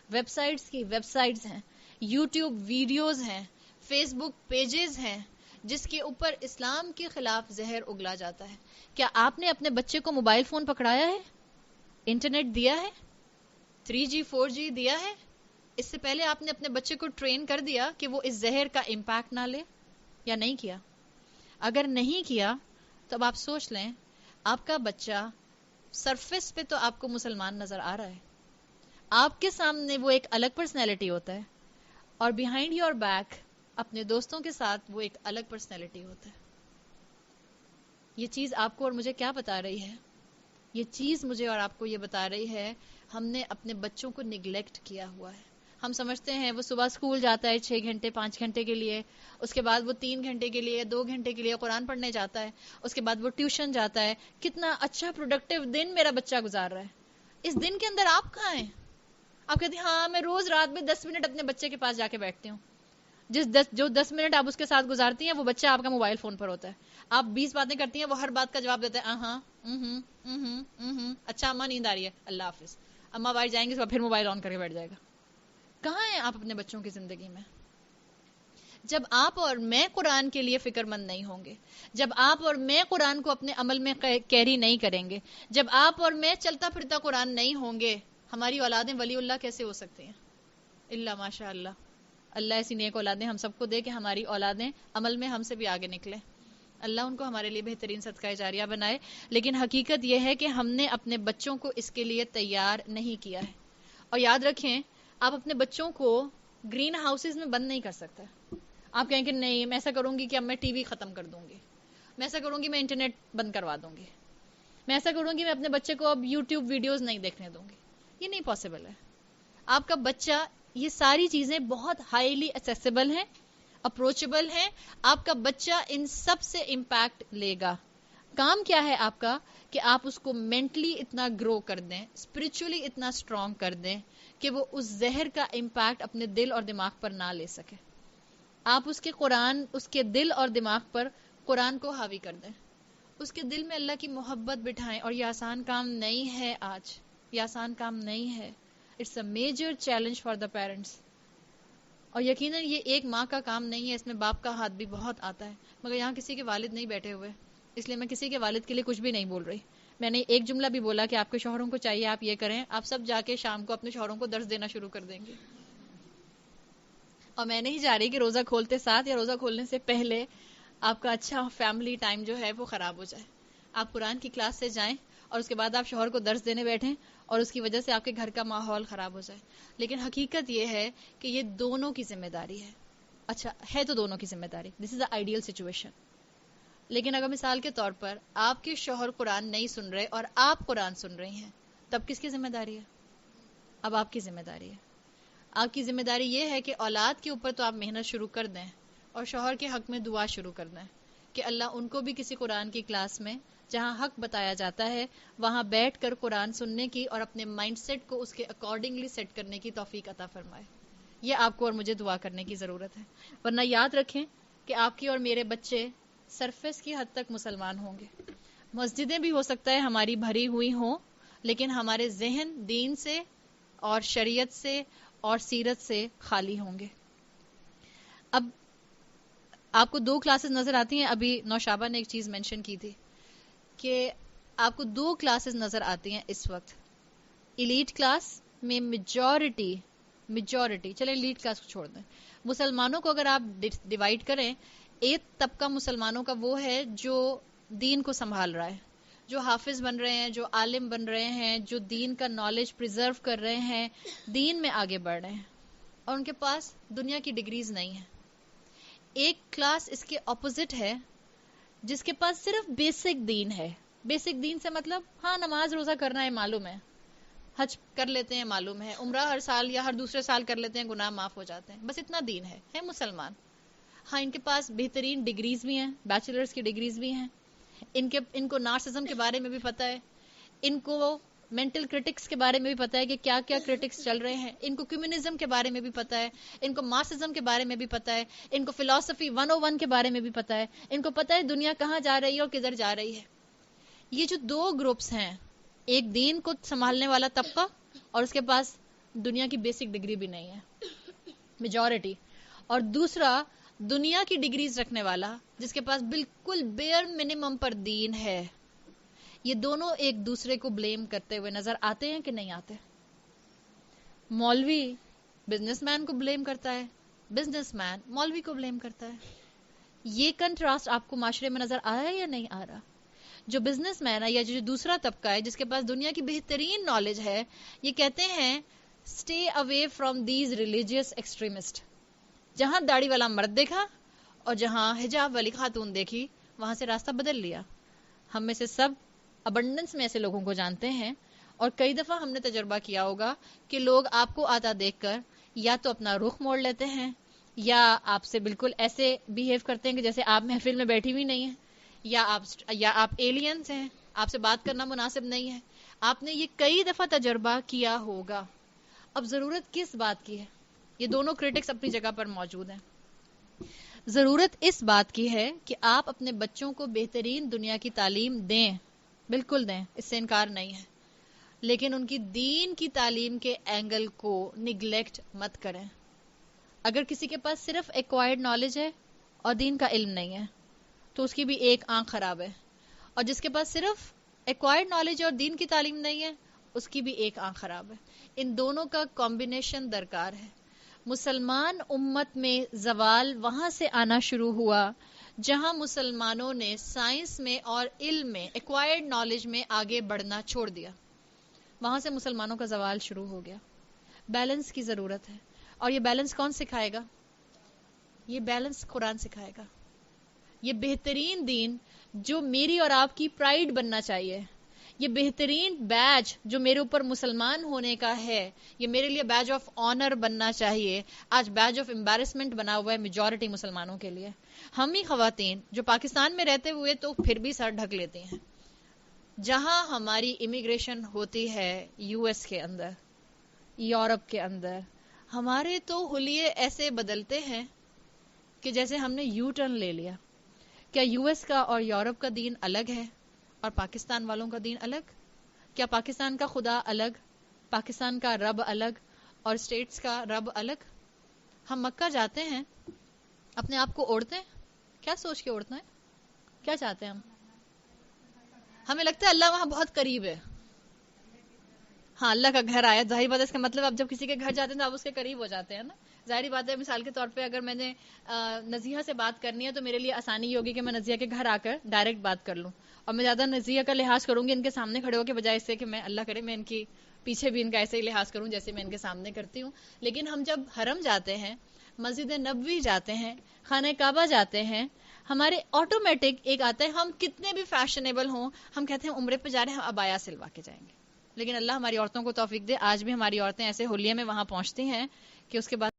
ویب سائٹس کی ویب سائٹس ہیں، یوٹیوب ویڈیوز ہیں، فیس بک پیجز ہیں، جس کے اوپر اسلام کے خلاف زہر اگلا جاتا ہے. کیا آپ نے اپنے بچے کو موبائل فون پکڑایا ہے؟ انٹرنیٹ دیا ہے؟ 3G 4G دیا ہے؟ اس سے پہلے آپ نے اپنے بچے کو ٹرین کر دیا کہ وہ اس زہر کا امپیکٹ نہ لے یا نہیں کیا؟ اگر نہیں کیا تو اب آپ سوچ لیں، آپ کا بچہ سرفیس پہ تو آپ کو مسلمان نظر آ رہا ہے، آپ کے سامنے وہ ایک الگ پرسنالٹی ہوتا ہے، اور بیہائنڈ یور بیک اپنے دوستوں کے ساتھ وہ ایک الگ پرسنالٹی ہوتا ہے. یہ چیز آپ کو اور مجھے کیا بتا رہی ہے؟ یہ چیز مجھے اور آپ کو یہ بتا رہی ہے ہم نے اپنے بچوں کو نگلیکٹ کیا ہوا ہے. ہم سمجھتے ہیں وہ صبح اسکول جاتا ہے 6 گھنٹے 5 گھنٹے کے لیے، اس کے بعد وہ 3 گھنٹے کے لیے 2 گھنٹے کے لیے قرآن پڑھنے جاتا ہے، اس کے بعد وہ ٹیوشن جاتا ہے. کتنا اچھا پروڈکٹیو دن میرا بچہ گزار رہا ہے. اس دن کے اندر آپ کہاں ہیں؟ آپ کہتے ہیں ہاں میں روز رات میں 10 منٹ اپنے بچے کے پاس جا کے بیٹھتی ہوں. جو 10 منٹ آپ اس کے ساتھ گزارتی ہیں وہ بچہ آپ کا موبائل فون پر ہوتا ہے. آپ 20 باتیں کرتی ہیں، وہ ہر بات کا جواب دیتا ہے ہاں اچھا اماں نیند آ رہی ہے، اللہ حافظ. اماں باہر جائیں گے تو پھر موبائل آن کر کے بیٹھ جائے گا. کہاں ہیں آپ اپنے بچوں کی زندگی میں؟ جب آپ اور میں قرآن کے لیے فکر مند نہیں ہوں گے، جب آپ اور میں قرآن کو اپنے عمل میں کیری نہیں کریں گے، جب آپ اور میں چلتا پھرتا قرآن نہیں ہوں گے، ہماری اولادیں ولی اللہ کیسے ہو سکتی ہیں؟ اللہ ماشاء اللہ، اللہ ایسی نیک اولادیں ہم سب کو دے کہ ہماری اولادیں عمل میں ہم سے بھی آگے نکلیں. اللہ ان کو ہمارے لیے بہترین صدقہ جاریہ بنائے. لیکن حقیقت یہ ہے کہ ہم نے اپنے بچوں کو اس کے لیے تیار نہیں کیا ہے. اور یاد رکھیں، آپ اپنے بچوں کو گرین ہاؤسز میں بند نہیں کر سکتے. آپ کہیں کہ نہیں میں ایسا کروں گی کہ اب میں ٹی وی ختم کر دوں گی، میں ایسا کروں گی میں انٹرنیٹ بند کروا دوں گی، میں ایسا کروں گی میں اپنے بچے کو اب یوٹیوب ویڈیوز نہیں دیکھنے دوں گی. یہ نہیں پاسبل ہے. آپ کا بچہ یہ ساری چیزیں بہت ہائیلی ایکسیسیبل ہیں، اپروچبل ہیں. آپ کا بچہ ان سب سے امپیکٹ لے گا. کام کیا ہے آپ کا کہ آپ اس کو مینٹلی اتنا گرو کر دیں، اسپرچولی اتنا اسٹرانگ کر دیں کہ وہ اس زہر کا امپیکٹ اپنے دل اور دماغ پر نہ لے سکے. آپ اس کے دل اور دماغ پر قرآن کو حاوی کر دیں، اس کے دل میں اللہ کی محبت بٹھائیں. اور یہ آسان کام نہیں ہے. آج یہ آسان کام نہیں ہے. It's a major challenge for the parents. اور یقیناً یہ ایک ماں کا کام نہیں ہے، اس میں باپ کا ہاتھ بھی بہت آتا ہے. مگر یہاں کسی کے والد نہیں بیٹھے ہوئے، اس لیے میں کسی کے والد کے لیے کچھ بھی نہیں بول رہی. میں نے ایک جملہ بھی بولا کہ آپ کے شوہروں کو چاہیے آپ یہ کریں. آپ سب جا کے شام کو اپنے شوہروں کو درس دینا شروع کر دیں گے. اور میں نہیں چاہ رہی کہ روزہ کھولتے ساتھ یا روزہ کھولنے سے پہلے آپ کا اچھا فیملی ٹائم جو ہے وہ خراب ہو جائے. آپ قرآن کی کلاس سے جائیں اور اس کے بعد آپ شوہر کو درس دینے بیٹھیں اور اس کی وجہ سے آپ کے گھر کا ماحول خراب ہو جائے. لیکن حقیقت یہ ہے کہ یہ دونوں کی ذمہ داری ہے. اچھا ہے تو دونوں کی ذمہ داری. دس از اے آئیڈیل سچویشن. لیکن اگر مثال کے طور پر آپ کے شوہر قرآن نہیں سن رہے اور آپ قرآن سن رہی ہیں، تب کس کی ذمہ داری ہے؟ اب آپ کی ذمہ داری ہے. آپ کی ذمہ داری یہ ہے کہ اولاد کے اوپر تو آپ محنت شروع کر دیں اور شوہر کے حق میں دعا شروع کر دیں کہ اللہ ان کو بھی کسی قرآن کی کلاس میں جہاں حق بتایا جاتا ہے وہاں بیٹھ کر قرآن سننے کی اور اپنے مائنڈ سیٹ کو اس کے اکارڈنگلی سیٹ کرنے کی توفیق عطا فرمائے. یہ آپ کو اور مجھے دعا کرنے کی ضرورت ہے. ورنہ یاد رکھیں کہ آپ کی اور میرے بچے سرفیس کی حد تک مسلمان ہوں گے. مسجدیں بھی ہو سکتا ہے ہماری بھری ہوئی ہوں، لیکن ہمارے ذہن دین سے اور شریعت سے اور سیرت سے خالی ہوں گے. اب آپ کو 2 کلاسز نظر آتی ہیں. ابھی نوشابہ نے ایک چیز مینشن کی تھی کہ آپ کو 2 کلاسز نظر آتی ہیں اس وقت. ایلیٹ کلاس میں میجورٹی چلیں ایلیٹ کلاس کو چھوڑ دیں، مسلمانوں کو اگر آپ ڈیوائیڈ کریں، ایک طبقہ مسلمانوں کا وہ ہے جو دین کو سنبھال رہا ہے، جو حافظ بن رہے ہیں، جو عالم بن رہے ہیں، جو دین کا نالج پریزرو کر رہے ہیں، دین میں آگے بڑھ رہے ہیں اور ان کے پاس دنیا کی ڈگریز نہیں ہیں. ایک کلاس اس کے اپوزٹ ہے جس کے پاس صرف بیسک دین ہے. بیسک دین سے مطلب ہاں نماز روزہ کرنا ہے معلوم ہے، حج کر لیتے ہیں معلوم ہے، عمرہ ہر سال یا ہر دوسرے سال کر لیتے ہیں گناہ معاف ہو جاتے ہیں، بس اتنا دین ہے مسلمان. ہاں ان کے پاس بہترین ڈگریز بھی ہیں، بیچلرز کی ڈگریز بھی ہیں، ان کو نارسزم کے بارے میں بھی پتہ ہے، ان کو مینٹل کرٹکس کے بارے میں بھی پتہ ہے کہ کیا کیا کرٹکس چل رہے ہیں، ان کو کمیونزم کے بارے میں بھی پتہ ہے، ان کو مارکسزم کے بارے میں بھی پتہ ہے، ان کو فلسفی 101 کے بارے میں بھی پتہ ہے، ان کو پتہ ہے دنیا کہاں جا رہی ہے اور کدھر جا رہی ہے. یہ جو 2 گروپس ہیں، ایک دین کو سنبھالنے والا طبقہ اور اس کے پاس دنیا کی بیسک ڈگری بھی نہیں ہے میجورٹی، اور دوسرا دنیا کی ڈگریز رکھنے والا جس کے پاس بالکل بیئر منیمم پر دین ہے، یہ دونوں ایک دوسرے کو بلیم کرتے ہوئے نظر آتے ہیں کہ نہیں آتے؟ مولوی بزنس مین کو بلیم کرتا ہے، بزنس مین مولوی کو بلیم کرتا ہے. یہ کنٹراسٹ آپ کو معاشرے میں نظر آیا یا نہیں آ رہا؟ جو بزنس مین ہے یا جو دوسرا طبقہ ہے جس کے پاس دنیا کی بہترین نالج ہے، یہ کہتے ہیں stay away from these religious extremist. جہاں داڑھی والا مرد دیکھا اور جہاں حجاب والی خاتون دیکھی، وہاں سے راستہ بدل لیا. ہم میں سے سب ابنڈنس میں ایسے لوگوں کو جانتے ہیں، اور کئی دفعہ ہم نے تجربہ کیا ہوگا کہ لوگ آپ کو آتا دیکھ کر یا تو اپنا رخ موڑ لیتے ہیں یا آپ سے بالکل ایسے بیہیو کرتے ہیں کہ جیسے آپ محفل میں بیٹھی ہوئی نہیں ہیں، یا آپ ایلینز ہیں، آپ سے بات کرنا مناسب نہیں ہے. آپ نے یہ کئی دفعہ تجربہ کیا ہوگا. اب ضرورت کس بات کی ہے؟ یہ دونوں کرٹکس اپنی جگہ پر موجود ہیں. ضرورت اس بات کی ہے کہ آپ اپنے بچوں کو بہترین دنیا کی تعلیم دیں، بالکل دیں، اس سے انکار نہیں ہے، لیکن ان کی دین کی تعلیم کے اینگل کو نگلیکٹ مت کریں. اگر کسی کے پاس صرف ایکوائرڈ نالج ہے اور دین کا علم نہیں ہے تو اس کی بھی ایک آنکھ خراب ہے، اور جس کے پاس صرف ایکوائرڈ نالج اور دین کی تعلیم نہیں ہے اس کی بھی ایک آنکھ خراب ہے. ان دونوں کا کمبینیشن درکار ہے. مسلمان امت میں زوال وہاں سے آنا شروع ہوا جہاں مسلمانوں نے سائنس میں اور علم میں، ایکوائرڈ نالج میں آگے بڑھنا چھوڑ دیا. وہاں سے مسلمانوں کا زوال شروع ہو گیا. بیلنس کی ضرورت ہے، اور یہ بیلنس کون سکھائے گا؟ یہ بیلنس قرآن سکھائے گا. یہ بہترین دین جو میری اور آپ کی پرائیڈ بننا چاہیے، یہ بہترین بیج جو میرے اوپر مسلمان ہونے کا ہے، یہ میرے لیے بیج آف آنر بننا چاہیے، آج بیج آف امبیرسمنٹ بنا ہوا ہے میجورٹی مسلمانوں کے لیے. ہم ہی خواتین جو پاکستان میں رہتے ہوئے تو پھر بھی سر ڈھک لیتی ہیں، جہاں ہماری امیگریشن ہوتی ہے یو ایس کے اندر، یورپ کے اندر، ہمارے تو حلیے ایسے بدلتے ہیں کہ جیسے ہم نے یو ٹرن لے لیا. کیا یو ایس کا اور یورپ کا دین الگ ہے اور پاکستان والوں کا دین الگ؟ کیا پاکستان کا خدا الگ، پاکستان کا رب الگ اور اسٹیٹس کا رب الگ؟ ہم مکہ جاتے ہیں، اپنے آپ کو اوڑھتے ہیں، کیا سوچ کے اوڑھتے ہیں؟ کیا چاہتے ہیں ہم؟ ہمیں لگتا ہے اللہ وہاں بہت قریب ہے. ہاں، اللہ کا گھر آیا، ظاہری بات ہے اس کا مطلب اب جب کسی کے گھر جاتے ہیں تو آپ اس کے قریب ہو جاتے ہیں نا. ظاہری بات ہے، مثال کے طور پہ اگر میں نے نزیحہ سے بات کرنی ہے تو میرے لیے آسانی ہوگی کہ میں نزیحہ کے گھر آ کر ڈائریکٹ بات کر لوں، اور میں زیادہ نزیحہ کا لحاظ کروں گی ان کے سامنے کھڑے ہو کے بجائے اس سے کہ میں اللہ کرے میں ان کی پیچھے بھی ان کا ایسے ہی لحاظ کروں جیسے میں ان کے سامنے کرتی ہوں. لیکن ہم جب حرم جاتے ہیں، مسجد نبوی جاتے ہیں، خانہ کعبہ جاتے ہیں، ہمارے آٹومیٹک ایک آتا ہے، ہم کتنے بھی فیشنیبل ہوں، ہم کہتے ہیں عمرے پہ جا رہے ہیں، ہم عبایا سلوا کے جائیں گے. لیکن اللہ ہماری عورتوں کو توفیق دے، آج بھی ہماری عورتیں ایسے حلیے میں وہاں پہنچتی ہیں کہ اس کے بعد